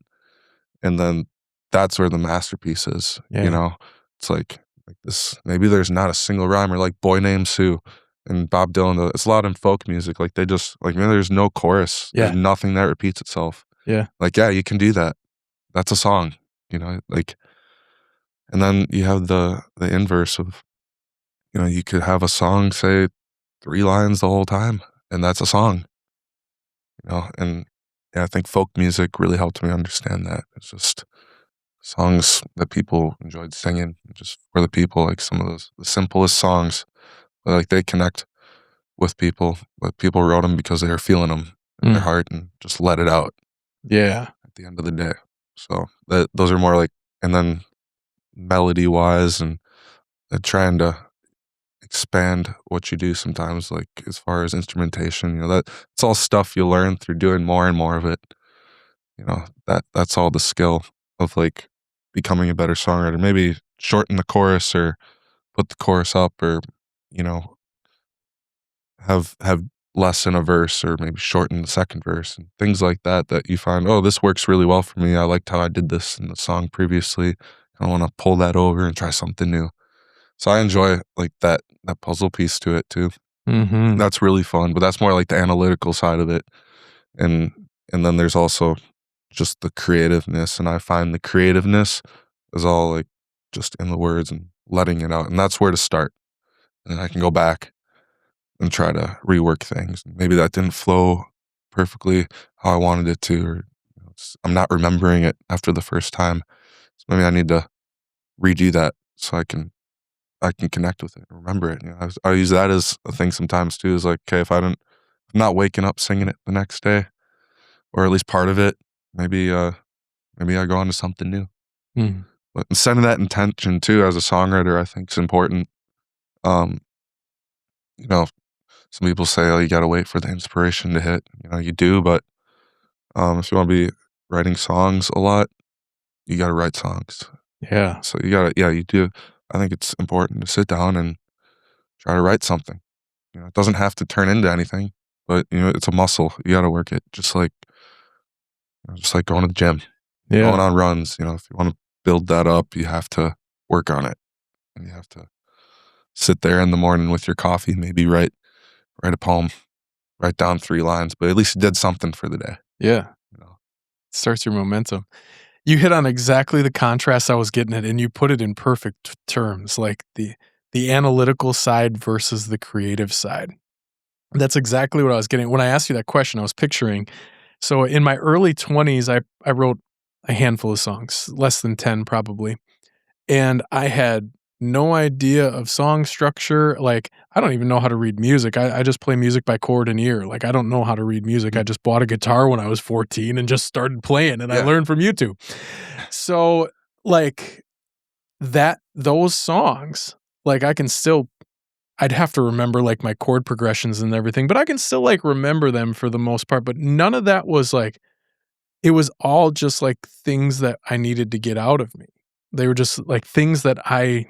and then that's where the masterpiece is. You Yeah. know, it's like this. Maybe there's not a single rhyme, or like "Boy Named Sue" and Bob Dylan. It's a lot in folk music. Like they just like maybe there's no chorus. There's Yeah. nothing that repeats itself. Yeah. Like yeah, you can do that. That's a song. You know, like and then you have the inverse of, you know, you could have a song say 3 lines the whole time, and that's a song, you know, and, yeah, I think folk music really helped me understand that. It's just songs that people enjoyed singing just for the people, like, some of those the simplest songs, but, like, they connect with people, but people wrote them because they were feeling them in their Mm. heart and just let it out Yeah. at the end of the day. So, those are more like, and then melody-wise and, trying to expand what you do sometimes, like, as far as instrumentation, you know, that it's all stuff you learn through doing more and more of it, you know, that's all the skill of, like, becoming a better songwriter. Maybe shorten the chorus or put the chorus up or, you know, have less in a verse or maybe shorten the second verse and things like that that you find, "Oh, this works really well for me. I liked how I did this in the song previously." I want to pull that over and try something new. So I enjoy like that puzzle piece to it too. Mm-hmm. That's really fun, but that's more like the analytical side of it. And then there's also just the creativeness, and I find the creativeness is all like just in the words and letting it out, and that's where to start. And I can go back and try to rework things. Maybe that didn't flow perfectly how I wanted it to, or I'm not remembering it after the first time. So maybe I need to redo that so I can connect with it, remember it. I use that as a thing sometimes too. Is like, okay, if I'm not waking up singing it the next day, or at least part of it, maybe I go on to something new. Mm. But setting that intention too as a songwriter, I think is important. Um, you know, some people say, "Oh, you got to wait for the inspiration to hit." You do, but if you want to be writing songs a lot, you got to write songs. Yeah. So you do. I think it's important to sit down and try to write something. It doesn't have to turn into anything, but it's a muscle. You got to work it, just like going to the gym, going on runs. If you want to build that up, you have to work on it, and you have to sit there in the morning with your coffee, maybe write a poem, write down 3 lines, but at least you did something for the day. Yeah. You know? Starts your momentum. You hit on exactly the contrast I was getting at, and you put it in perfect terms, like the analytical side versus the creative side. That's exactly what I was getting. When I asked you that question, I was picturing, so in my early 20s, I wrote a handful of songs, less than 10 probably, and I had no idea of song structure. Like, I don't even know how to read music. I just play music by chord and ear. Like, I don't know how to read music. I just bought a guitar when I was 14 and just started playing, and I learned from YouTube. So, like, those songs, like, I'd have to remember, like, my chord progressions and everything, but I can still, like, remember them for the most part, but none of that was, like, it was all just, like, things that I needed to get out of me. They were just, like, things that I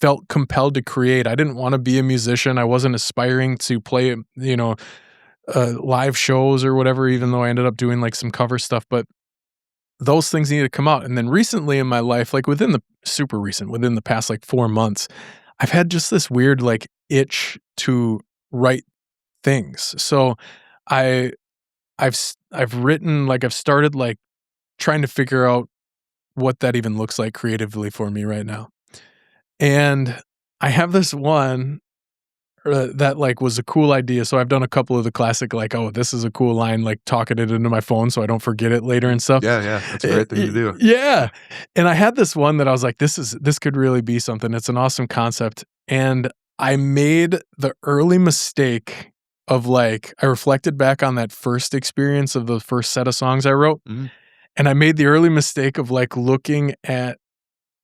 felt compelled to create. I didn't wanna be a musician. I wasn't aspiring to play, live shows or whatever, even though I ended up doing, like, some cover stuff, but those things needed to come out, and then recently in my life, like, within the past, like, 4 months, I've had just this weird, like, itch to write things. So I I've written, like, I've started, like, trying to figure out what that even looks like creatively for me right now. And I have this one, that, like, was a cool idea. So I've done a couple of the classic, like, "Oh, this is a cool line," like, talking it into my phone so I don't forget it later and stuff. Yeah, that's a great thing to do. Yeah. And I had this one that I was like, this could really be something. It's an awesome concept. And I made the early mistake of, like, I reflected back on that first experience of the first set of songs I wrote, Mhm. and I made the early mistake of, like, looking at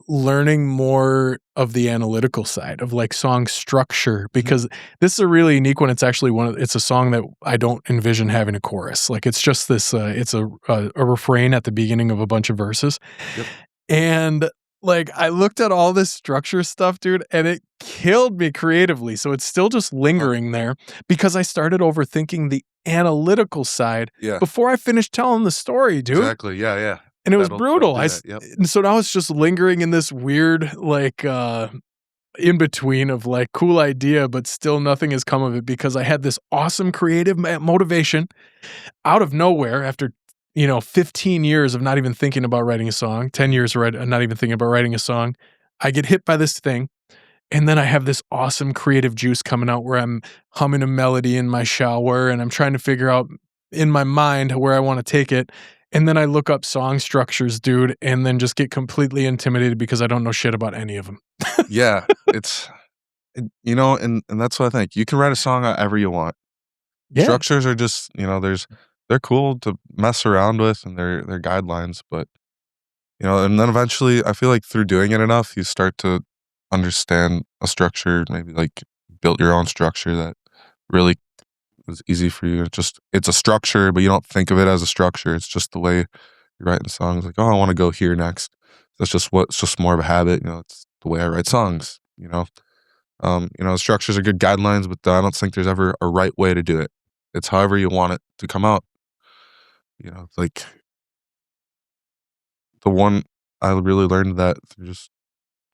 learning more of the analytical side of, like, song structure, because this is a really unique one. It's actually it's a song that I don't envision having a chorus. Like, it's just this, it's a refrain at the beginning of a bunch of verses. Yep. And, like, I looked at all this structure stuff, dude, and it killed me creatively. So it's still just lingering there because I started overthinking the analytical side Yeah. before I finished telling the story, dude. Exactly. Yeah. And it was That'll brutal. do that, yep. And so now it's just lingering in this weird, like, in between of, like, cool idea, but still nothing has come of it because I had this awesome creative motivation out of nowhere after, 15 years of not even thinking about writing a song, 10 years not even thinking about writing a song. I get hit by this thing, and then I have this awesome creative juice coming out where I'm humming a melody in my shower, and I'm trying to figure out in my mind where I wanna take it, and then I look up song structures, dude, and then just get completely intimidated because I don't know shit about any of them. Yeah, and that's what I think. You can write a song however you want. Yeah. Structures are just, they're cool to mess around with, and they're guidelines, but and then eventually I feel like through doing it enough, you start to understand a structure, maybe like build your own structure that really is easy for you. It's a structure, but you don't think of it as a structure. It's just the way you're writing songs. Like, oh, I want to go here next. It's just more of a habit. It's the way I write songs. Structures are good guidelines, but I don't think there's ever a right way to do it. It's however you want it to come out. Like the one I really learned that through just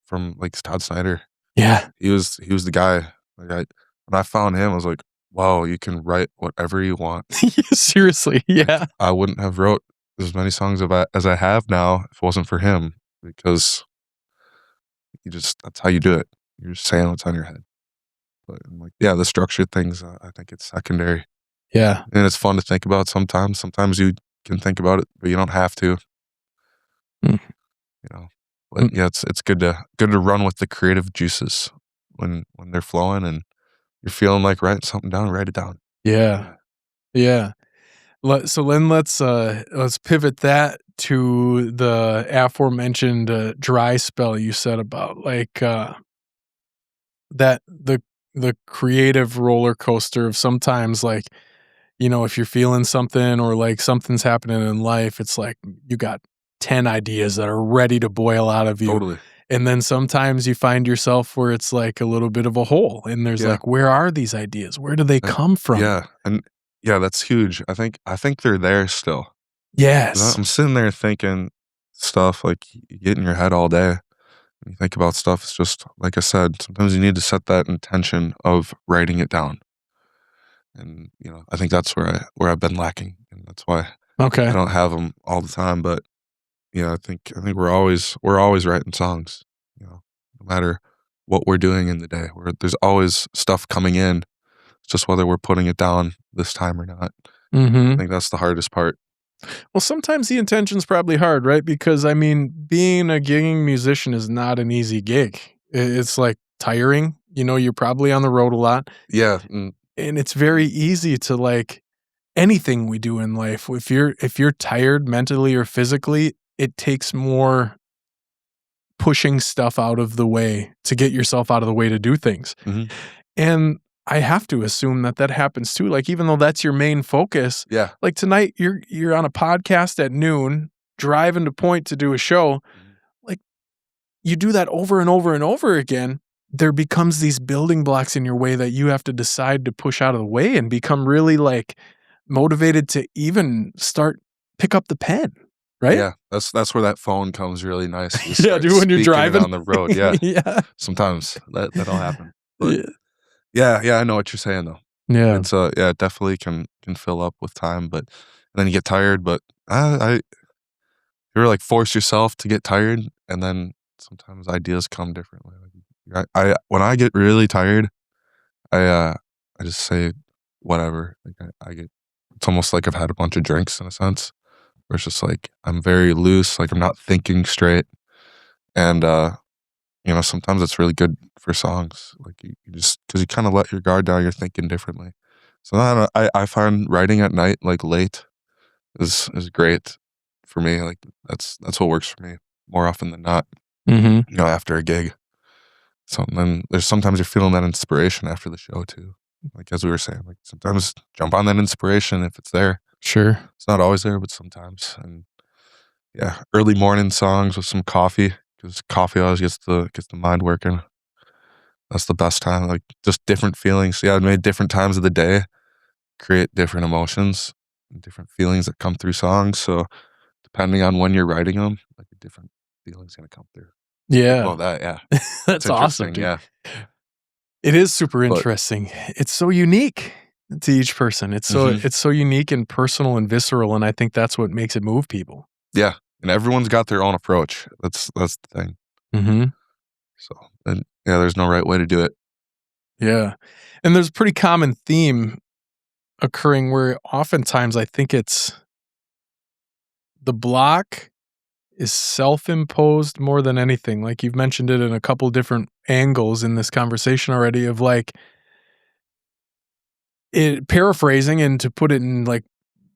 from like Todd Snyder. Yeah. He was the guy. Like when I found him, I was like, wow, you can write whatever you want. Seriously. Like, Yeah. I wouldn't have wrote as many songs as I have now if it wasn't for him, because that's how you do it. You're just saying what's on your head. But I'm like, yeah, the structured things, I think it's secondary, Yeah. and it's fun to think about sometimes. Sometimes you can think about it, but you don't have to. Mm. You know, but yeah, it's good to run with the creative juices when they're flowing and you're feeling like writing something down. Write it down. Yeah. Yeah. So Lynn, let's pivot that to the aforementioned dry spell you said about, like, that the creative roller coaster of sometimes, like, if you're feeling something or like something's happening in life, it's like you got 10 ideas that are ready to boil out of you. Totally. And then sometimes you find yourself where it's like a little bit of a hole and there's Yeah. like, where are these ideas? Where do they come from? Yeah, and yeah, that's huge. I think they're there still. 'Cause Yes. I'm sitting there thinking stuff, like, you get in your head all day, and you think about stuff. It's just like I said, sometimes you need to set that intention of writing it down, and, I think that's where I've been lacking, and that's why I Okay. don't have them all the time, but, I think we're always writing songs, no matter what we're doing in the day. There's always stuff coming in. It's just whether we're putting it down this time or not. I Mm-hmm. think that's the hardest part. Well, sometimes the intention's probably hard, right? Because I mean, being a gigging musician is not an easy gig. It's like tiring. You're probably on the road a lot. Yeah, And it's very easy to, like, anything we do in life, if you're tired mentally or physically, it takes more pushing stuff out of the way to get yourself out of the way to do things. mhm. And I have to assume that happens too. Like, even though that's your main focus, Yeah. like tonight you're on a podcast at noon, driving to Point to do a show. Mhm. Like, you do that over and over and over again, there becomes these building blocks in your way that you have to decide to push out of the way and become really, like, motivated to even pick up the pen, right? Yeah, that's where that phone comes really nice. You Yeah, start dude, when you're speaking it driving. on the road, yeah. Yeah. Sometimes that'll happen. But Yeah. yeah, I know what you're saying though. Yeah. It's, yeah, it definitely can fill up with time, but and then you get tired, but I you're like force yourself to get tired, and then sometimes ideas come differently. Like, when I get really tired, I just say whatever. Like I get it's almost like I've had a bunch of drinks in a sense, where it's just like I'm very loose, like I'm not thinking straight, and sometimes it's really good for songs. Like you just because you kind of let your guard down, you're thinking differently. So I find writing at night, like late, is great for me. Like that's what works for me more often than not. Mhm. After a gig. So then there's sometimes you're feeling that inspiration after the show too. Like as we were saying, like sometimes jump on that inspiration if it's there. Sure. It's not always there, but sometimes. And yeah, early morning songs with some coffee, because coffee always gets the mind working. That's the best time. Like just different feelings. Yeah, I made different times of the day create different emotions and different feelings that come through songs. So depending on when you're writing them, like a different feeling's gonna come through. Think Yeah. about that, yeah. That's It's awesome, interesting, dude. yeah. It is super But interesting. It's so unique to each person. Mhm. It's so unique and personal and visceral, and I think that's what makes it move people. Yeah, and everyone's got their own approach. That's the thing. Mhm. So, and yeah, there's no right way to do it. Yeah. And there's a pretty common theme occurring where oftentimes I think it's the block is self-imposed more than anything. Like, you've mentioned it in a couple different angles in this conversation already of, like, paraphrasing, and to put it in, like,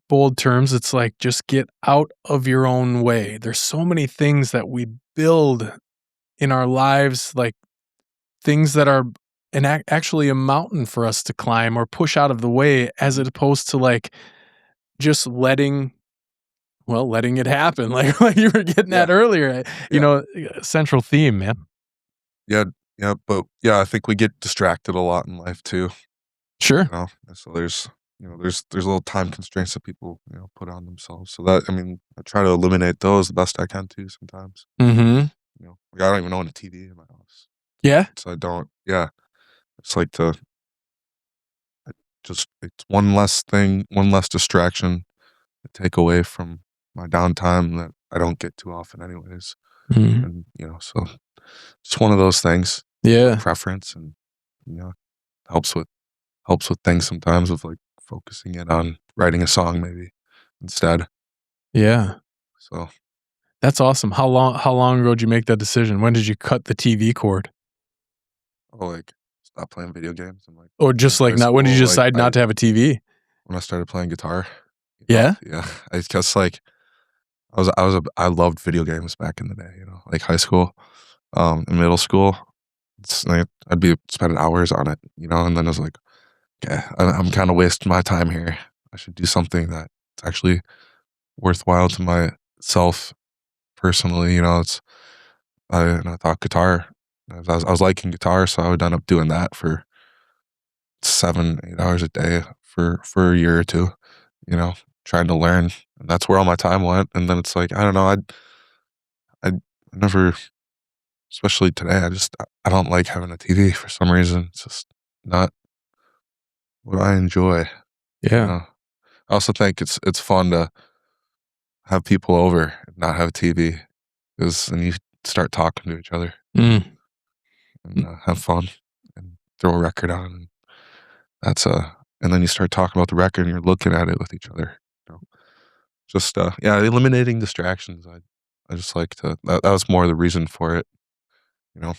bold terms, it's like, just get out of your own way. There's so many things that we build in our lives, like things that are actually a mountain for us to climb or push out of the way, as opposed to, like, just letting it happen, like you were getting at Yeah. earlier. Yeah. Central theme, man. Yeah, yeah, but yeah, I think we get distracted a lot in life too. Sure. So there's there's little time constraints that people, put on themselves. So that, I mean, I try to eliminate those the best I can too sometimes. Mm-hmm. Like I don't even own a TV in my house. Yeah. So I don't, yeah. It's like it's one less thing, one less distraction to take away from my downtime that I don't get too often anyways. Mhm. And, so it's one of those things, Yeah. preference, and, you know, helps with things sometimes of like focusing in on writing a song maybe instead. Yeah. So, That's awesome. How long ago did you make that decision? When did you cut the TV cord? like stop playing video games and like Or in just like high not when did you school, like decide not to have a TV? when I started playing guitar. Yeah? Yeah. I guess like I loved video games back in the day, like high school, in middle school. It's like I'd be spending hours on it, and then I was like, okay, I'm kind of wasting my time here. I should do something that's actually worthwhile to myself personally. And I thought guitar. I was liking guitar, so I would end up doing that for 7, 8 hours a day for a year or two. Trying to learn, and that's where all my time went. And then it's like I don't know, I never, especially today, I don't like having a TV for some reason. It's just not what I enjoy. You Yeah. know, I also think it's fun to have people over and not have a TV, because then you start talking to each other Mm. and have fun and throw a record on, and that's and then you start talking about the record and you're looking at it with each other. You know? Just yeah, eliminating distractions. I just like to. That was more the reason for it. You know,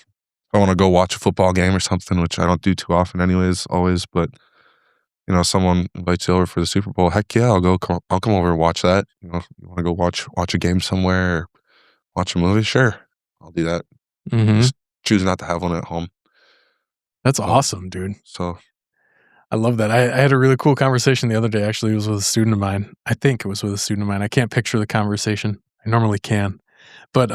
I want to go watch a football game or something, which I don't do too often, anyways. Always, but someone invites you over for the Super Bowl. Heck yeah, I'll come over and watch that. You want to go watch a game somewhere, or watch a movie? Sure, I'll do that. Mhm. Just choose not to have one at home. That's So, awesome, dude. so I love that. I had a really cool conversation the other day. Actually, it was with a student of mine. I think it was with a student of mine. I can't picture the conversation. I normally can. But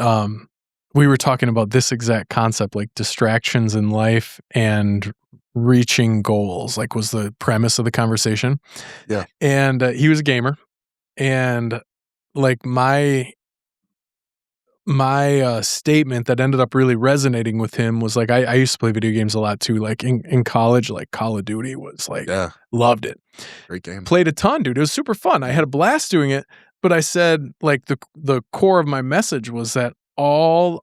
we were talking about this exact concept, like distractions in life and reaching goals, like was the premise of the conversation. yeah, And he was a gamer. And like my statement that ended up really resonating with him was like, I used to play video games a lot too. Like in college, like Call of Duty was like, yeah, loved it. great game. Played a ton, dude. It was super fun. I had a blast doing it. But I said, like, the core of my message was that all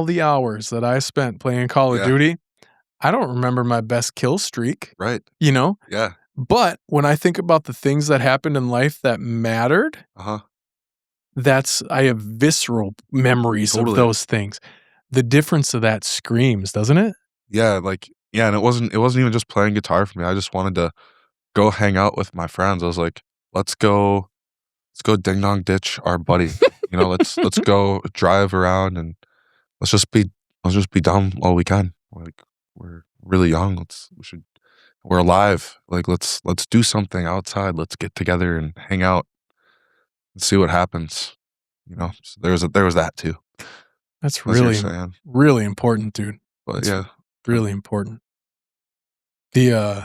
the hours that I spent playing Call of Yeah. Duty, I don't remember my best kill streak, Right. Yeah. But when I think about the things that happened in life that mattered, Uh-huh. I have visceral memories of Totally. those things. The difference of that screams, doesn't it? Yeah, and it wasn't even just playing guitar for me. I just wanted to go hang out with my friends. I was like, let's go ding dong ditch our buddy. Let's go drive around and let's just be dumb all we can. Like we're really young. We're alive. Like let's do something outside. Let's get together and hang out and see what happens. So there was that too. That's As you're really, saying. really important, dude. But That's yeah. really important. The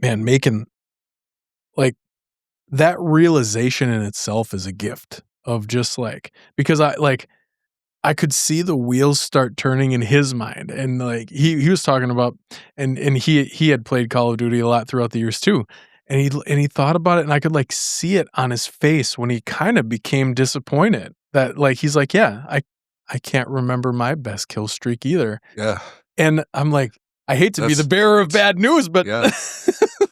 man, making like that realization in itself is a gift of just like, because I could see the wheels start turning in his mind, and like he was talking about, and he had played Call of Duty a lot throughout the years too, and he thought about it, and I could like see it on his face when he kind of became disappointed that like he's like, yeah, I can't remember my best kill streak either, Yeah. and I'm like, I hate to be the That's- bearer of bad news, but Yeah.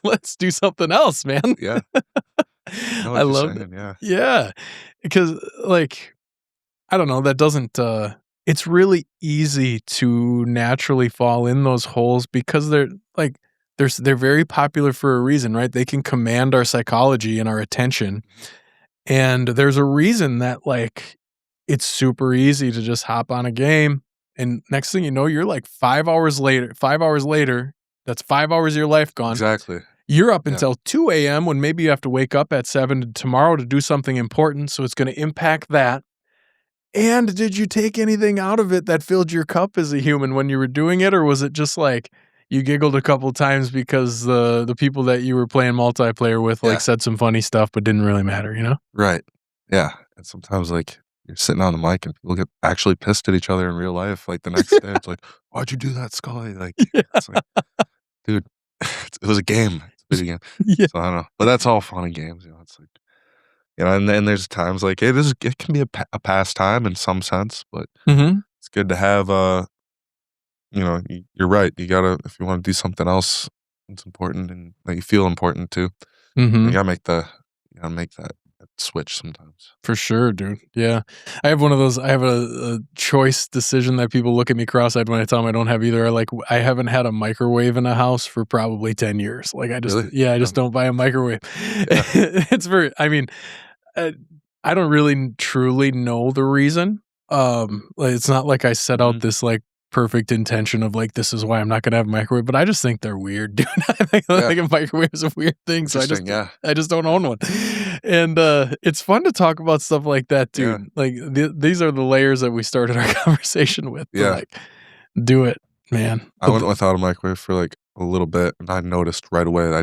let's do something else, man. Yeah. I know what I you're love it. saying, yeah. Yeah, because like I don't know, that doesn't it's really easy to naturally fall in those holes because they're like they're very popular for a reason, right? They can command our psychology and our attention. And there's a reason that like it's super easy to just hop on a game and next thing you know, you're like 5 hours later, that's 5 hours of your life gone. Exactly. You're up Yeah. until 2 a.m. when maybe you have to wake up at 7 tomorrow to do something important, so it's going to impact that. And did you take anything out of it that filled your cup as a human when you were doing it, or was it just like you giggled a couple times because the people that you were playing multiplayer with like Yeah. said some funny stuff, but didn't really matter, you know? Right. Yeah. And sometimes like you're sitting on the mic and people get actually pissed at each other in real life. Like the next day, it's like, why'd you do that, Scully? Like, Yeah. it's like, dude, it was a game. It's a video game. Yeah. So I don't know. But that's all fun and games. You know, it's like, you know, and then there's times like it can be a pastime in some sense, but Mm-hmm. it's good to have, you know, you're right. You gotta, if you want to do something else, it's important and that you feel important too. Mm-hmm. You gotta make that switch sometimes. For sure, dude. Yeah. I have one of those, I have a choice decision that people look at me cross-eyed when I tell them I don't have either. I haven't had a microwave in a house for probably 10 years. Like I just, Really? I just don't buy a microwave. It's very, I mean, I don't really truly know the reason. Like, it's not like I set out Mhm. this like perfect intention of like, this is why I'm not gonna have a microwave, but I just think they're weird, dude. I think like a microwave is a weird thing. So Interesting, yeah. I just don't own one. And it's fun to talk about stuff like that, dude. Yeah. Like these are the layers that we started our conversation with. To, Yeah. like, do it, man. I went without a microwave for like a little bit, and I noticed right away that I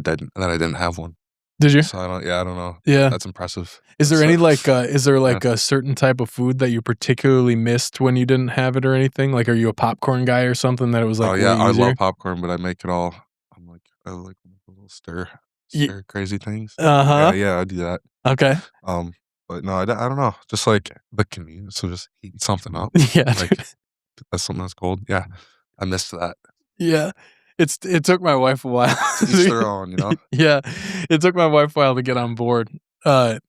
didn't have one. Did you? So I don't know. Yeah. That's impressive. Is there So- any like is there like a certain type of food that you particularly missed when you didn't have it or anything? Like are you a popcorn guy or something that it was like Oh yeah, way I easier? love popcorn, but I make it all. I like little stir crazy things. Uh-huh. Yeah, I do that. Okay. But no, I don't know. Just like the convenience of just heating something up. Yeah. Like Dude. that's something that's cold. Yeah, I missed that. Yeah. It took my wife a while. To each their own, you know. Yeah. It took my wife a while to get on board.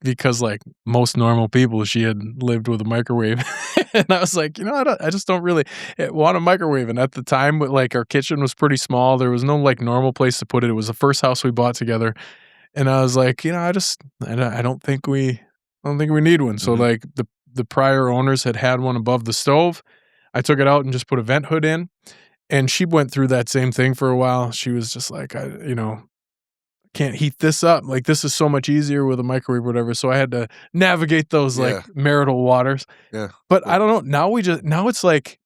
Because like most normal people, she had lived with a microwave, and I was like, you know, I just don't really want a microwave. And at the time, like our kitchen was pretty small. There was no like normal place to put it. It was the first house we bought together, and I was like, you know, I don't think we need one. So Mhm. like the prior owners had one above the stove. I took it out and just put a vent hood in, and she went through that same thing for a while. She was just like, can't heat this up. Like this is so much easier with a microwave or whatever. So I had to navigate those like marital waters. Yeah. But I don't know. Now it's like,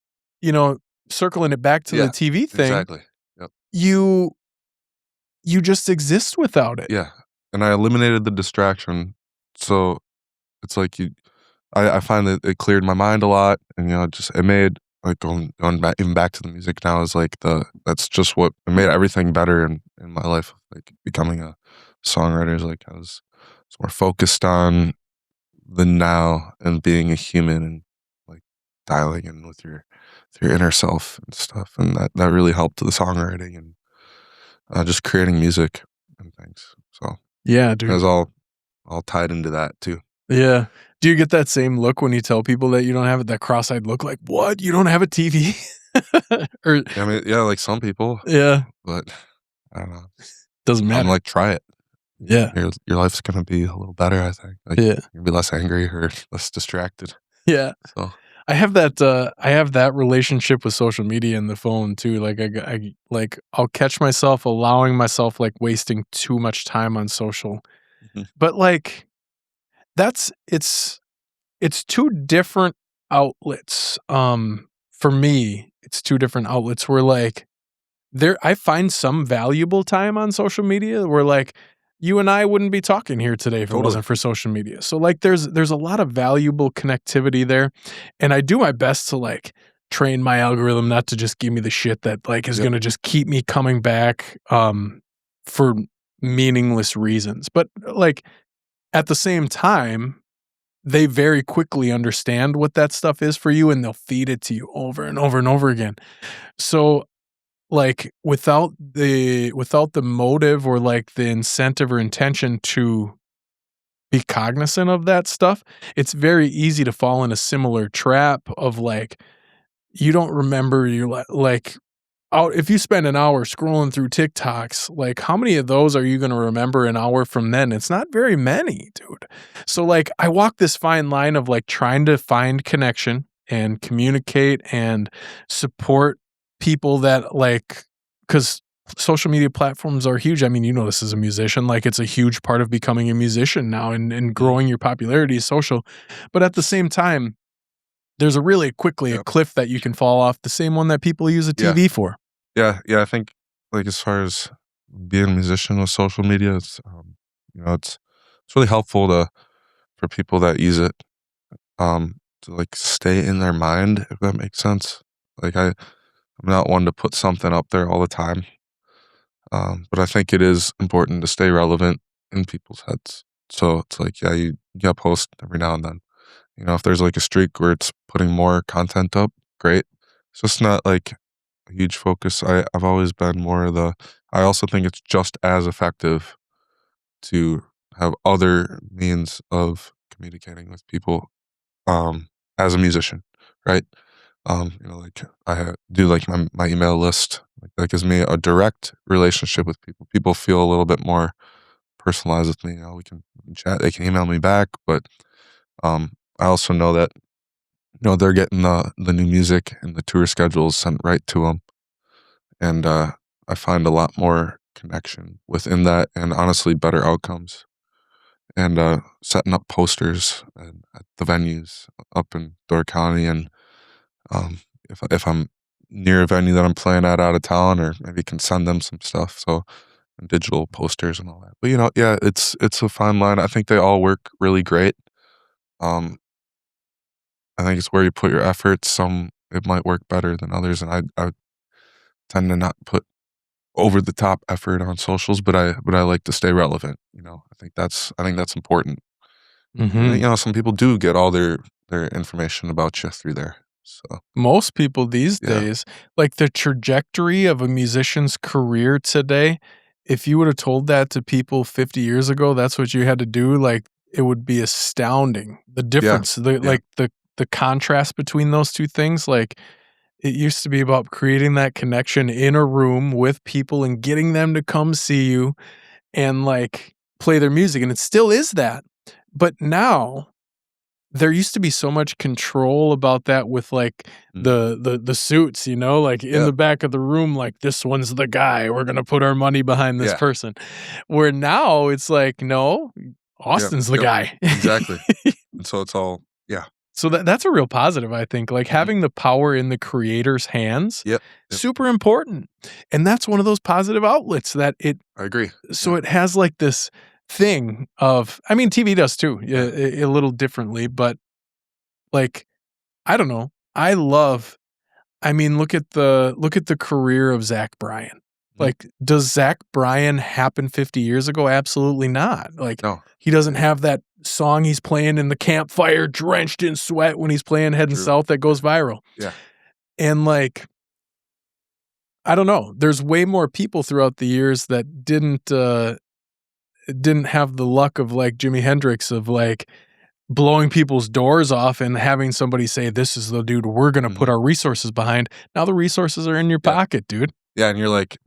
circling it back to the TV thing. Exactly. Yep. You just exist without it. Yeah, and I eliminated the distraction, so it's like I find that it cleared my mind a lot, and it made like going back to the music now is like that's just what it made everything better in my life. Like becoming a songwriter is like I was more focused on the now and being a human and like dialing in with your inner self and stuff, and that really helped the songwriting and just creating music and things. So Yeah, it dude. was all tied into that too. Yeah. Do you get that same look when you tell people that you don't have it? That cross-eyed look, like, what? You don't have a TV? Or I mean, yeah, like some people, yeah, but I don't know. doesn't matter. I'm like, try it. Yeah. Your life's gonna be a little better, I think. Like, Yeah. you'll be less angry or less distracted. Yeah. So I have that relationship with social media and the phone too. Like I'll catch myself allowing myself like wasting too much time on social. Mhm. But like it's two different outlets. For me, it's two different outlets where like I find some valuable time on social media where like you and I wouldn't be talking here today if it Totally. wasn't for social media. So like there's a lot of valuable connectivity there, and I do my best to like train my algorithm not to just give me the shit that like is going to just keep me coming back for meaningless reasons. But like at the same time, they very quickly understand what that stuff is for you, and they'll feed it to you over and over and over again. So like without the motive or like the incentive or intention to be cognizant of that stuff, it's very easy to fall in a similar trap of like you don't remember if you spend an hour scrolling through TikToks, like how many of those are you going to remember an hour from then? It's not very many, dude. So like I walk this fine line of like trying to find connection and communicate and support people that like, because social media platforms are huge. I mean, this as a musician, like it's a huge part of becoming a musician now and growing your popularity is social. But at the same time, there's a cliff that you can fall off, the same one that people use a TV for. Yeah, I think like as far as being a musician with social media, it's really helpful for people that use it to like stay in their mind, if that makes sense. Like I'm not one to put something up there all the time, but I think it is important to stay relevant in people's heads. So it's like, yeah, you gotta post every now and then. If there's like a streak where it's putting more content up, great. It's just not like a huge focus. I've always been more of I also think it's just as effective to have other means of communicating with people as a musician, right? Like do like my email list. Like that gives me a direct relationship with people. People feel a little bit more personalized with me. We can chat. They can email me back, but I also know that they're getting the new music and the tour schedules sent right to them, and I find a lot more connection within that, and honestly, better outcomes. And setting up posters at the venues up in Door County, and um, if I'm near a venue that I'm playing at out of town, or maybe can send them some stuff. So digital posters and all that. But yeah, it's a fine line. I think they all work really great. Um, I think it's where you put your efforts. Some it might work better than others, and I tend to not put over the top effort on socials, but I like to stay relevant. I think that's important. Mm-hmm. Some people do get all their information about you through there. So Most people these yeah, days, like the trajectory of a musician's career today, if you would have told that to people 50 years ago, that's what you had to do, like it would be astounding. The yeah, difference, yeah, the contrast between those two things, like it used to be about creating that connection in a room with people and getting them to come see you and like play their music, and it still is that. But now there used to be so much control about that with like mm, the suits, like in yeah, the back of the room, like this one's the guy. We're gonna put our money behind this yeah, person. Where now it's like, no, yep, Austin's the yep, guy. exactly. And so it's all yeah, So that's a real positive, I think. Like mhm, having the power in the creator's hands, yep, yep. super important. And that's one of those positive outlets that I agree. so Yeah, it has like this thing of, I mean, TV does too, yeah, a little differently, but like, I don't know. I mean, look at the career of Zach Bryan. mhm, Like, does Zach Bryan happen 50 years ago? Absolutely not. Like, no, he doesn't have that song he's playing in the campfire, drenched in sweat when he's playing Heading true. South that goes viral. Yeah, And like, I don't know. There's way more people throughout the years that didn't have the luck of like Jimi Hendrix of like blowing people's doors off and having somebody say, "This is the dude we're gonna put mhm, our resources behind." Now the resources are in your yeah, pocket, dude. yeah. And you're like,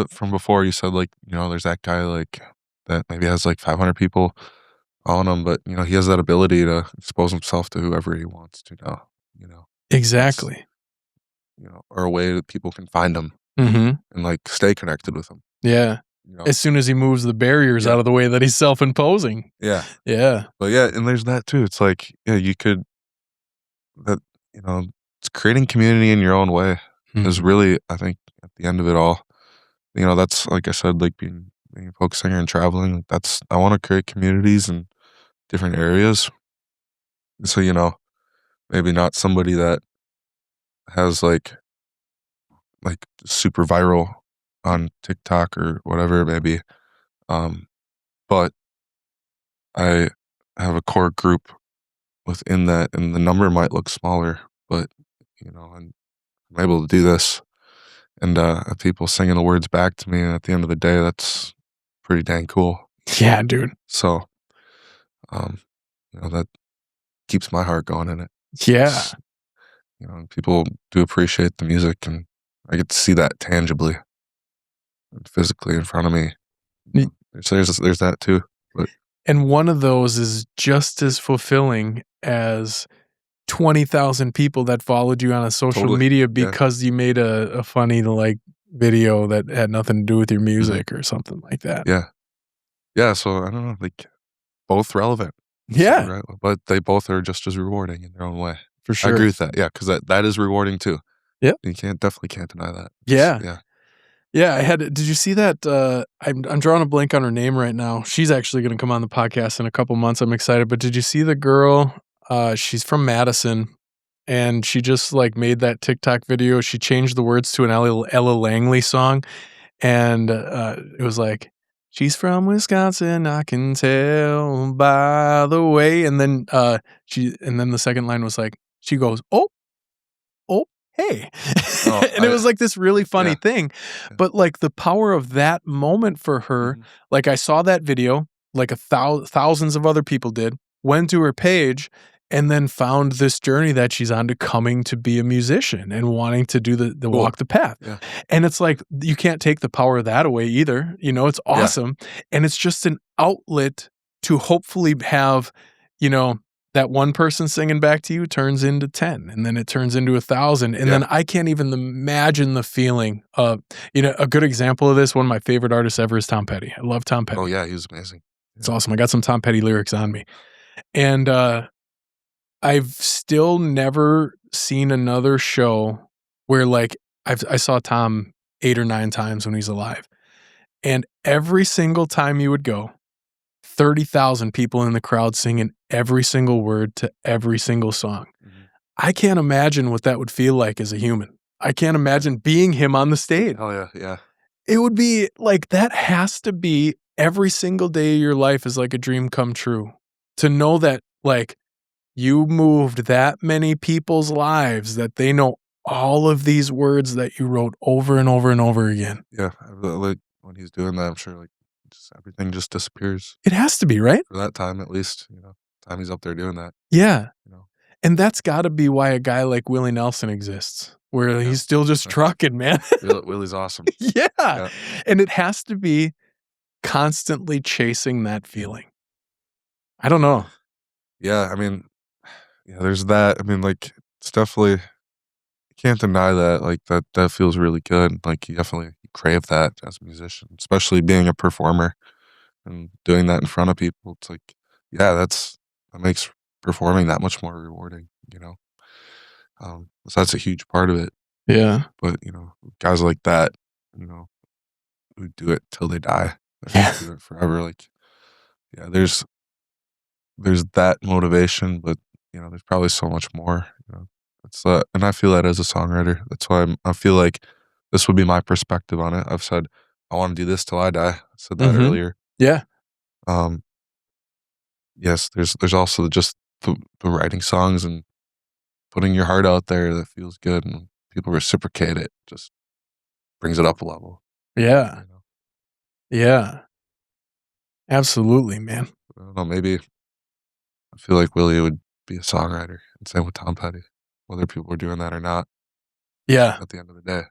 from before you said like, there's that guy like that maybe has like 500 people on him, but he has that ability to expose himself to whoever he wants to know. You know, it's Exactly. or a way that people can find him Mhm. and like stay connected with him. Yeah. You know, As soon as he moves the barriers yeah, out of the way that he's self-imposing. yeah. Yeah. But yeah, and there's that too. It's like, yeah, you could that it's creating community in your own way is Mhm. really, I think, at the end of it all. That's like I said, like being a folk singer and traveling. Like that's I want to create communities in different areas. So maybe not somebody that has like super viral on TikTok or whatever it may be. Um, but I have a core group within that, and the number might look smaller, but and I'm able to do this, and have people singing the words back to me. And at the end of the day, that's pretty dang cool. Yeah, dude. So, um, that keeps my heart going in it. Yeah. It's, and people do appreciate the music, and I get to see that tangibly and physically in front of me. Y There's that too, but and one of those is just as fulfilling as 20,000 people that followed you on a social totally, media yeah, because you made a funny, like, video that had nothing to do with your hmm, music or something like that. yeah, yeah. So I don't know, like both relevant, so, Yeah, right? But they both are just as rewarding in their own way. for I agree sure. with that. Yeah, because that is rewarding too. Yep. You definitely can't deny that. Yeah. Yeah. Yeah, I had. Did you see that? I'm drawing a blank on her name right now. She's actually going to come on the podcast in a couple months. I'm excited. But did you see the girl? She's from Madison, and she just like made that TikTok video. She changed the words to an Ella Langley song, and it was like, "She's from Wisconsin, I can tell by the way." And then the second line was like, she goes, "Oh, oh, hey." Oh, And it was like this really funny yeah. thing. Yeah. But like the power of that moment for her, like I saw that video, like thousands of other people did, went to her page and then found this journey that she's on to coming to be a musician and wanting to do the Cool. walk the path. Yeah. And it's like, you can't take the power of that away either. You know, it's awesome. And it's just an outlet to hopefully have, you know, that one person singing back to you turns into 10, and then it turns into 1,000. And then I can't even imagine the feeling of, you know, a good example of this, one of my favorite artists ever is Tom Petty. I love Tom Petty. Oh yeah, he was amazing. It's awesome. I got some Tom Petty lyrics on me. And I've still never seen another show where like I saw Tom 8 or 9 times when he's alive. And every single time you would go, 30,000 people in the crowd singing every single word to every single song. I can't imagine what that would feel like as a human. I can't imagine being him on the stage. Oh yeah, yeah. It would be like, that has to be every single day of your life is like a dream come true. To know that like you moved that many people's lives, that they know all of these words that you wrote over and over and over again. Yeah, like when he's doing that, I'm sure like everything just disappears It has to be, right? for that time at least. You know, time he's up there doing that. Yeah. You know, And that's gotta be why a guy like Willie Nelson exists, where he's still just trucking, man. Willie's awesome. Yeah. And it has to be constantly chasing that feeling. I don't know. Yeah, I mean, yeah, there's that. I mean, like it's definitely you can't deny that. Like that feels really good. Like you definitely crave that as a musician, especially being a performer and doing that in front of people. It's like, yeah, that makes performing that much more rewarding. You know, so that's a huge part of it. Yeah. But you know, guys like that, you know, who do it till they die, Yeah. do it forever. Like, yeah, there's that motivation, but you know, there's probably so much more. You know, it's and I feel that as a songwriter. That's why I feel like this would be my perspective on it. I've said I want to do this till I die. I said that earlier. Yeah. Um, yes, there's also just the writing songs and putting your heart out there that feels good, and people reciprocate it. Just brings it up a level. Yeah. You know? Yeah. Absolutely, man. I don't know, maybe I feel like Willie would be a songwriter, and same with Tom Petty, whether people were doing that or not. Yeah. At the end of the day,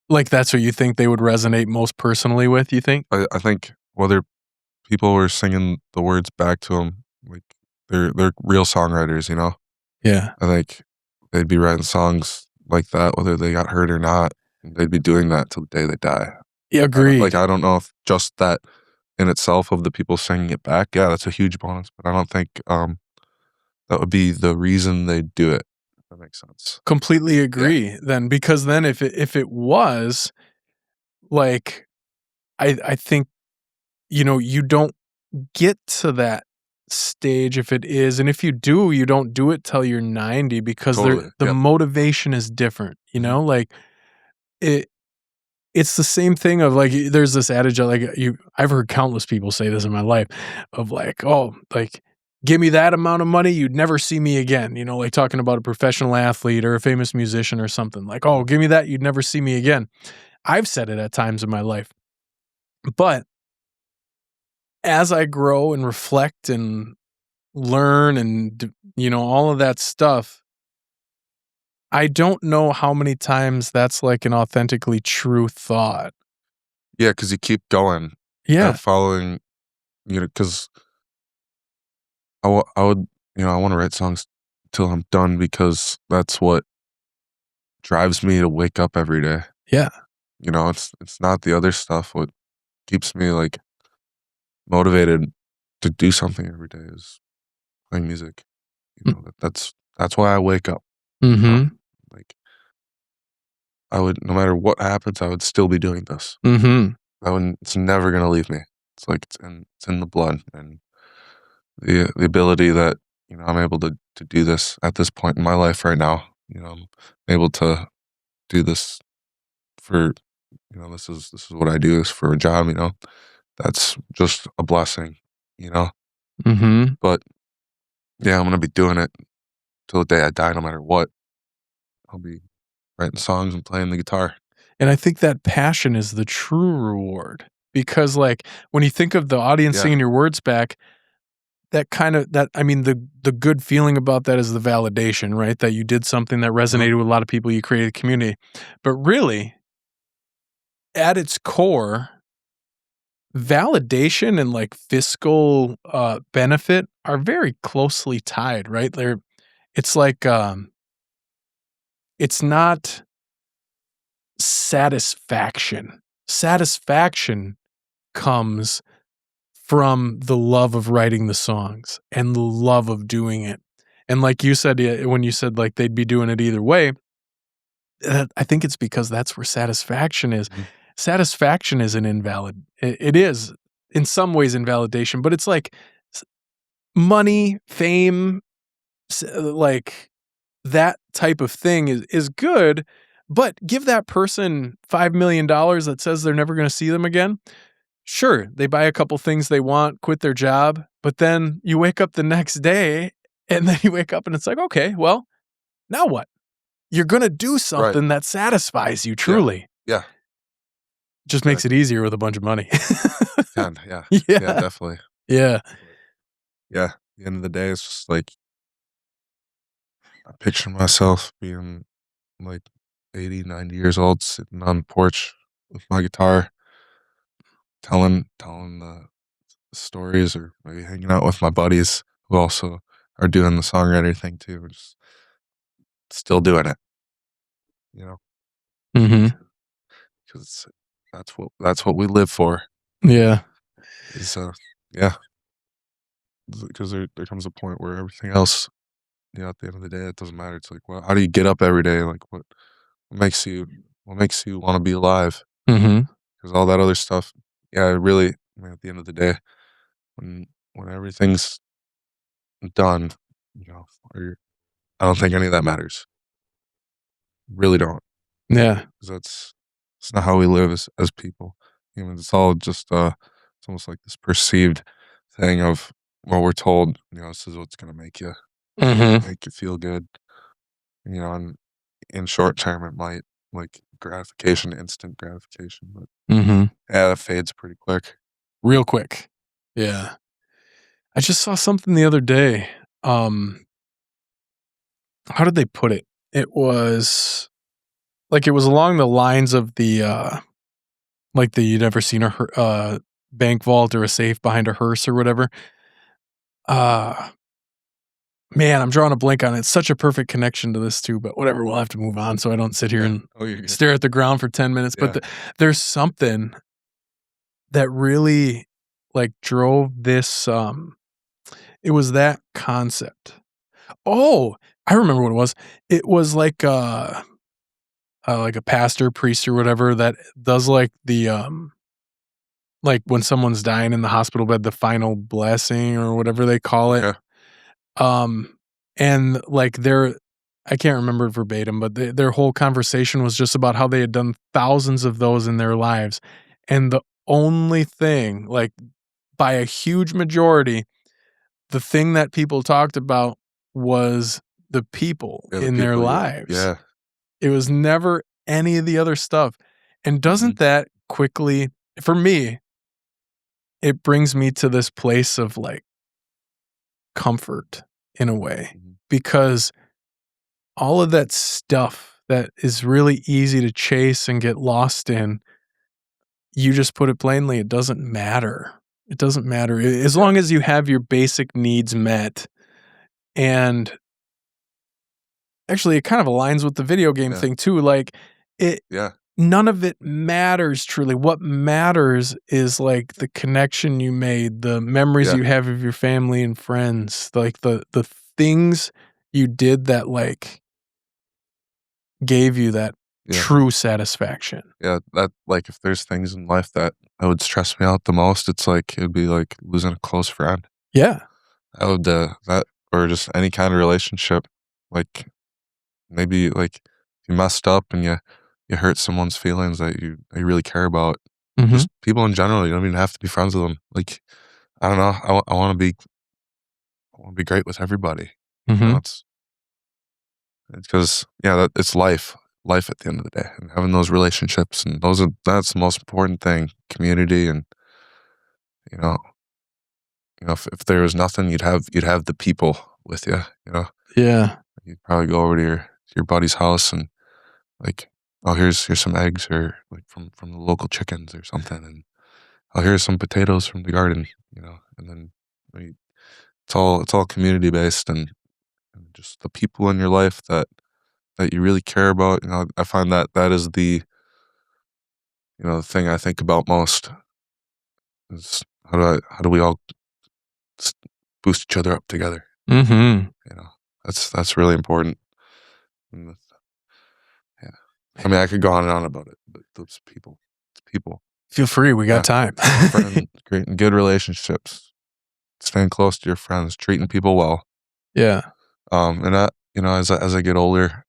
Like that's what you think they would resonate most personally with, you think? I think whether people were singing the words back to them, like they're real songwriters, you know. Yeah. I think they'd be writing songs like that, whether they got hurt or not. And they'd be doing that till the day they die. Yeah, agreed. Like I don't know if just that in itself of the people singing it back, yeah, that's a huge bonus. But I don't think that would be the reason they do it. If that makes sense. Completely agree then, because then if it was, like, I think, you know, you don't get to that stage if it is, and if you do, you don't do it till you're 90 because Totally, the yep. motivation is different, you know? Like, it's the same thing of, like, there's this adage, like, I've heard countless people say this in my life of, like, "Oh, like, give me that amount of money, you'd never see me again," you know, like, talking about a professional athlete or a famous musician or something, like, "Oh, give me that, you'd never see me again." I've said it at times in my life, but as I grow and reflect and learn and, you know, all of that stuff, I don't know how many times that's like an authentically true thought. Yeah, because you keep going. Yeah. Following, you know, because I would, you know, I want to write songs till I'm done because that's what drives me to wake up every day. Yeah. You know, it's not the other stuff. What keeps me like motivated to do something every day is playing music. You know, that's why I wake up. You Mm-hmm. know? Like I would, no matter what happens, I would still be doing this. Mm-hmm. It's never gonna leave me. It's like it's in the blood, and the ability that, I'm able to do this at this point in my life right now. I'm able to do this for, this is what I do is for a job. That's just a blessing. You know, Mm-hmm. but yeah, I'm gonna be doing it till the day I die, no matter what. I'll be writing songs and playing the guitar. And I think that passion is the true reward because, like, when you think of the audience Yeah. singing your words back, the good feeling about that is the validation, right? That you did something that resonated with a lot of people, you created a community. But really, at its core, validation and like fiscal benefit are very closely tied, right? It's like it's not satisfaction. Satisfaction comes from the love of writing the songs and the love of doing it. And like you said, when you said like they'd be doing it either way, I think it's because that's where satisfaction is. Mhm. Satisfaction is an invalid. It is in some ways invalidation, but it's like money, fame, like that type of thing is good. But give that person $5 million that says they're never going to see them again. Sure, they buy a couple things they want, quit their job, but then you wake up the next day and then you wake up and it's like, okay, well, now what? You're going to do something that satisfies you truly. Yeah. Just makes it easier with a bunch of money. Can, yeah. Yeah. Yeah, definitely. Yeah. Yeah. At the end of the day, it's just like I picture myself being like 80, 90 years old, sitting on the porch with my guitar, telling the stories, or maybe hanging out with my buddies who also are doing the songwriter thing too. We're just still doing it, you know, Mhm. because that's what we live for. Yeah. Is yeah, because there comes a point where everything else, at the end of the day, it doesn't matter. It's like, well, how do you get up every day? Like, what makes you want to be alive? Mhm. Because all that other stuff, yeah, really, at the end of the day, when everything's done, or I don't think any of that matters. Really don't, Yeah. because it's not how we live as people. It's all just it's almost like this perceived thing of, well, we're told, this is what's gonna Mhm. make you feel good. And in short term, it might, like, gratification, instant gratification, but Mhm. yeah, that fades pretty quick. Real quick. Yeah. I just saw something the other day. How did they put it? It was it was along the lines of the like the you'd ever seen bank vault or a safe behind a hearse or whatever. Uh Man, I'm drawing a blank on it. It's such a perfect connection to this too, but whatever, we'll have to move on so I don't sit here Yeah. and Oh, you're good. stare at the ground for 10 minutes. Yeah. But there's something that really drove this it was that concept. Oh, I remember what it was. It was like a pastor, priest or whatever that does like when someone's dying in the hospital bed, the final blessing or whatever they call it. Yeah. And I can't remember it verbatim, but their whole conversation was just about how they had done thousands of those in their lives. And the only thing, by a huge majority, the thing that people talked about was the people Yeah, the in their people, lives. yeah. It was never any of the other stuff. And doesn't that quickly, for me, it brings me to this place of comfort in a way, because all of that stuff that is really easy to chase and get lost in, you just put it plainly, it doesn't matter. It doesn't matter as long as you have your basic needs met. And actually, it kind of aligns with the video game thing too. Yeah. None of it matters truly. What matters is the connection you made, the memories you have of your family and friends, the things you did that gave you that Yeah. true satisfaction. Yeah, that like, if there's things in life that would stress me out the most, it's like, it'd be like losing a close friend. Yeah. That would, that or just any kind of relationship. Like, maybe, like, you messed up and you hurt someone's feelings that you really care about. Mhm. Just people in general, you don't even have to be friends with them. Like, I don't know, I wanna be great with everybody. You know, Mhm. it's 'cause, yeah, it's life at the end of the day, and having those relationships, and that's the most important thing, community, and, you know if there was nothing, you'd have the people with you, you know? Yeah. You'd probably go over to your buddy's house and, like, "Oh, here's some eggs," or, like, from the local chickens or something, and, "Oh, here's some potatoes from the garden," and then, we it's all community based, and just the people in your life that you really care about. I find that that is the thing I think about most is how do we all s boost each other up together, Mhm. you know? That's really important, and yeah. I mean, I could go on and on about it, but those people, it's people. Feel free, we got Yeah. time. Friend creating good relationships, staying close to your friends, treating people well. Yeah. And that, as I get older,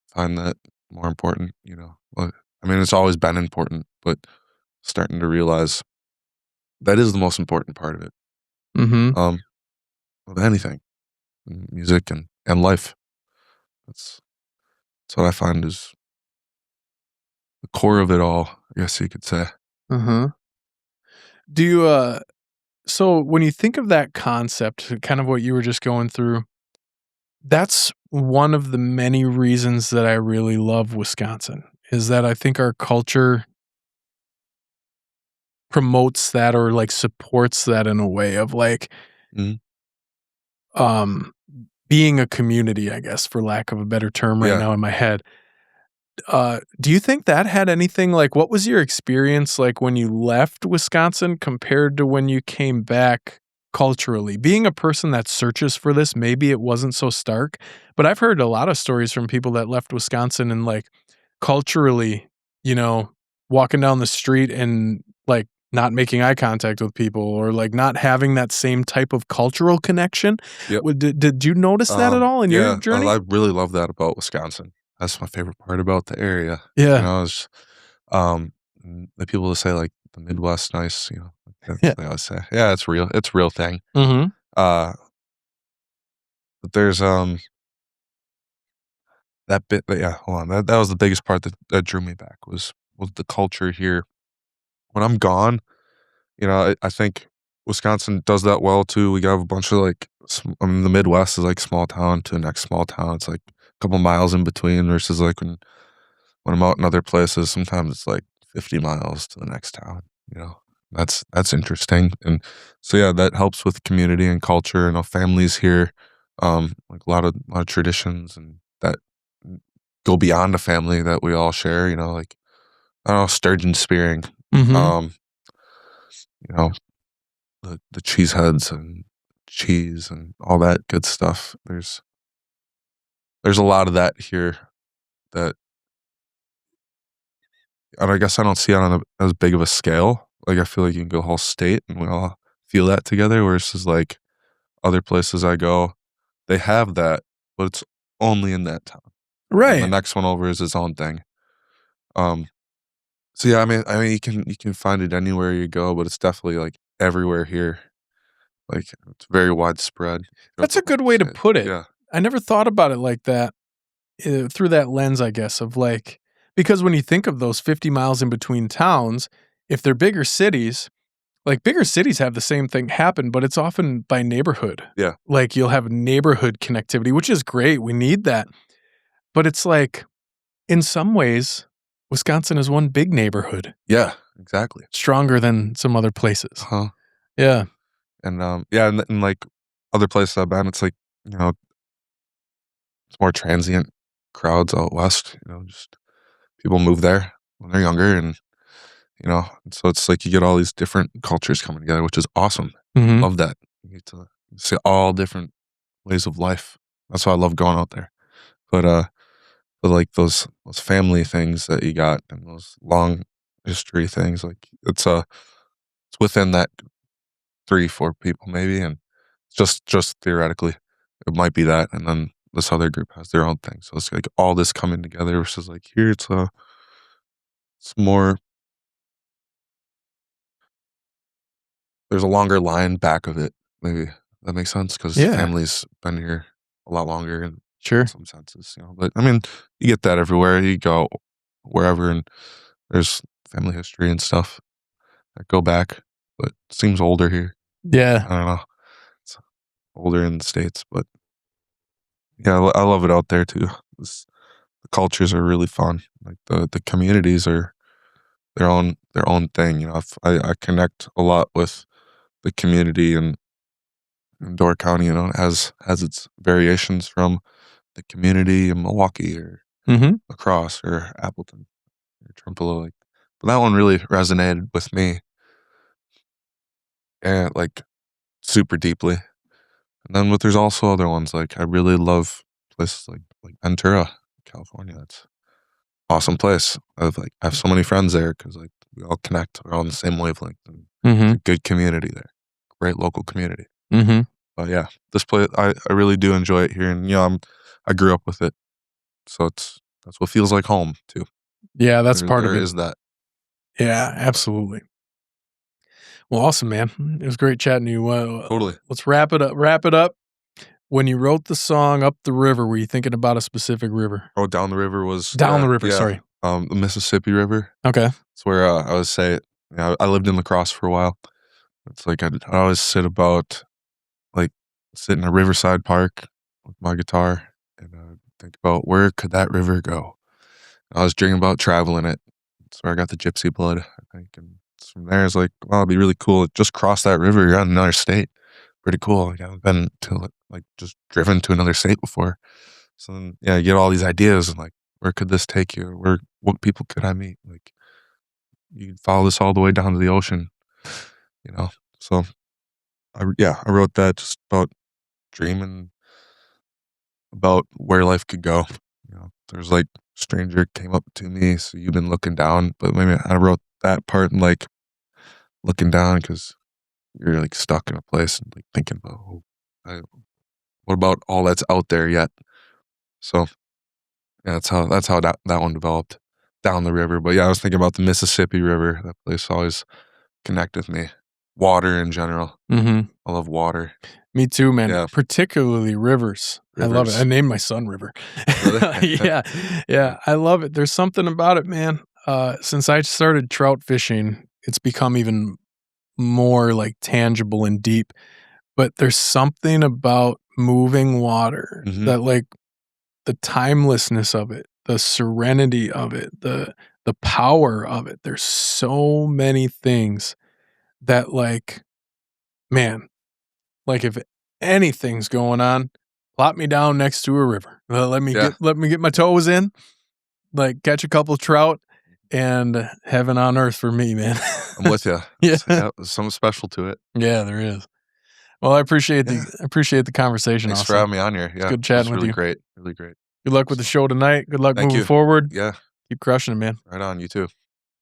find that more important, Well, I mean, it's always been important, but starting to realize that is the most important part of it. Mhm. Um, of anything, music and life. That's that's what I find is the core of it all, I guess you could say. Uh-huh. Do you, so when you think of that concept, kind of what you were just going through, that's one of the many reasons that I really love Wisconsin, is that I think our culture promotes that or, like, supports that in a way of, like, Mhm. um, being a community, I guess, for lack of a better term right Yeah. now in my head. Do you think that had anything like what was your experience like when you left Wisconsin compared to when you came back culturally? Being a person that searches for this, maybe it wasn't so stark, but I've heard a lot of stories from people that left Wisconsin and like culturally, you know, walking down the street and like not making eye contact with people or like not having that same type of cultural connection. Yep. Did you notice that at all in your Yeah, journey? I really love that about Wisconsin. That's my favorite part about the area. Yeah. Is the people that say like the Midwest nice, that's Yeah. what they always say. Yeah, it's real. It's a real thing. Mhm. Uh, but there's that bit. Yeah, hold on. That was the biggest part that drew me back was the culture here. When I'm gone, I think Wisconsin does that well too. We have a bunch of like, I mean, the Midwest is like small town to the next small town. It's like a couple miles in between versus like when I'm out in other places, sometimes it's like 50 miles to the next town, you know. That's interesting. And so yeah, that helps with community and culture. Families here, like a lot of traditions and that go beyond a family that we all share, like I don't know, sturgeon spearing. Mhm. Um, you know, the cheese heads and cheese and all that good stuff. There's a lot of that here that, and I guess I don't see it on as big of a scale. Like I feel like you can go whole state and we all feel that together. Versus like other places I go, they have that, but it's only in that town. And the Right. next one over is its own thing. Um, so yeah, I mean, you can find it anywhere you go, but it's definitely like everywhere here. Like it's very widespread. That's a good way to put it. Yeah, I never thought about it like that, through that lens, I guess, of like because when you think of those 50 miles in between towns, if they're bigger cities, like bigger cities have the same thing happen, but it's often by neighborhood. yeah, Like you'll have neighborhood connectivity, which is great. We need that. But it's like in some ways, Wisconsin is one big neighborhood, yeah, exactly. stronger than some other places. Huh. Yeah. And yeah, and like other places I've been, it's like it's more transient crowds out west. Just people move there when they're younger, and so it's like you get all these different cultures coming together, which is awesome. Mhm. Love that. You get to see all different ways of life. That's why I love going out there. But but like those family things that you got and those long history things, like it's within that 3-4 people maybe, and just theoretically, it might be that, and then this other group has their own thing. So it's like all this coming together versus like here it's more, there's a longer line back of it, maybe. That makes sense because Yeah. family's been here a lot longer in Sure. some senses, you know. But I mean, you get that everywhere. You go wherever, and there's family history and stuff that go back, but it seems older here. Yeah. I don't know. It's older in the States, but yeah, I love it out there too. The cultures are really fun. Like the communities are their own thing. You know, I connect a lot with the community in Door County. You know, it has its variations from the community in Milwaukee or Mm-hmm. La Crosse or Appleton or Trimolo. Like, but that one really resonated with me, and like super deeply. And then, but there's also other ones like I really love places like Ventura, California. That's awesome place. I have so many friends there because like we all connect. We're all on the same wavelength. And Mm-hmm. it's a good community there, great local community. Mm-hmm. But yeah, this place I really do enjoy it here, and you know I grew up with it, so that's what feels like home too. Yeah, that's part of There it. is that. Yeah, absolutely. Well, awesome, man. It was great chatting to you. Totally. Let's wrap it up. Wrap it up. When you wrote the song "Up the River," were you thinking about a specific river? Oh, Down the River was Down the river. yeah, Sorry. the Mississippi River. Okay. It's where I would say, you know, I lived in La Crosse for a while. It's like I always sit in a riverside park with my guitar and think about where could that river go. I was dreaming about traveling it. That's where I got the gypsy blood, I think. And from there, it's like, wow, it'd be really cool. Just cross that river, you're in another state. Pretty cool. Like, I haven't been to like just driven to another state before. So then, yeah, you get all these ideas and like, where could this take you? What people could I meet? Like, you could follow this all the way down to the ocean, you know? So, I wrote that just about dreaming about where life could go. You know, there's like stranger came up to me, so you've been looking down. But maybe I wrote that part and like looking down because you're like stuck in a place and like thinking about what about all that's out there yet. So yeah, that's how that one developed, Down the River. But yeah, I was thinking about the Mississippi River. That place always connected with me. Water in general. Mm-hmm. I love water. Me too, man. Yeah. Particularly rivers. I love it. Rivers. I named my son River. Really? Yeah. I love it. There's something about it, man. Since I started trout fishing, it's become even more like tangible and deep. But there's something about moving water Mhm. that like the timelessness of it, the serenity of it, the power of it. There's so many things that like, man, like if anything's going on, plop me down next to a river. Let me get my toes in, like catch a couple of trout, and heaven on earth for me, man. I'm with you. Yeah. There's something special to it. Yeah, there is. Well, I appreciate the conversation. Thanks Austin. for having me on here. Yeah, good chatting it was with really you. great. Really great. Good luck with the show tonight. Good luck Thank moving you. forward. Yeah, Keep crushing it, man. right on. You too.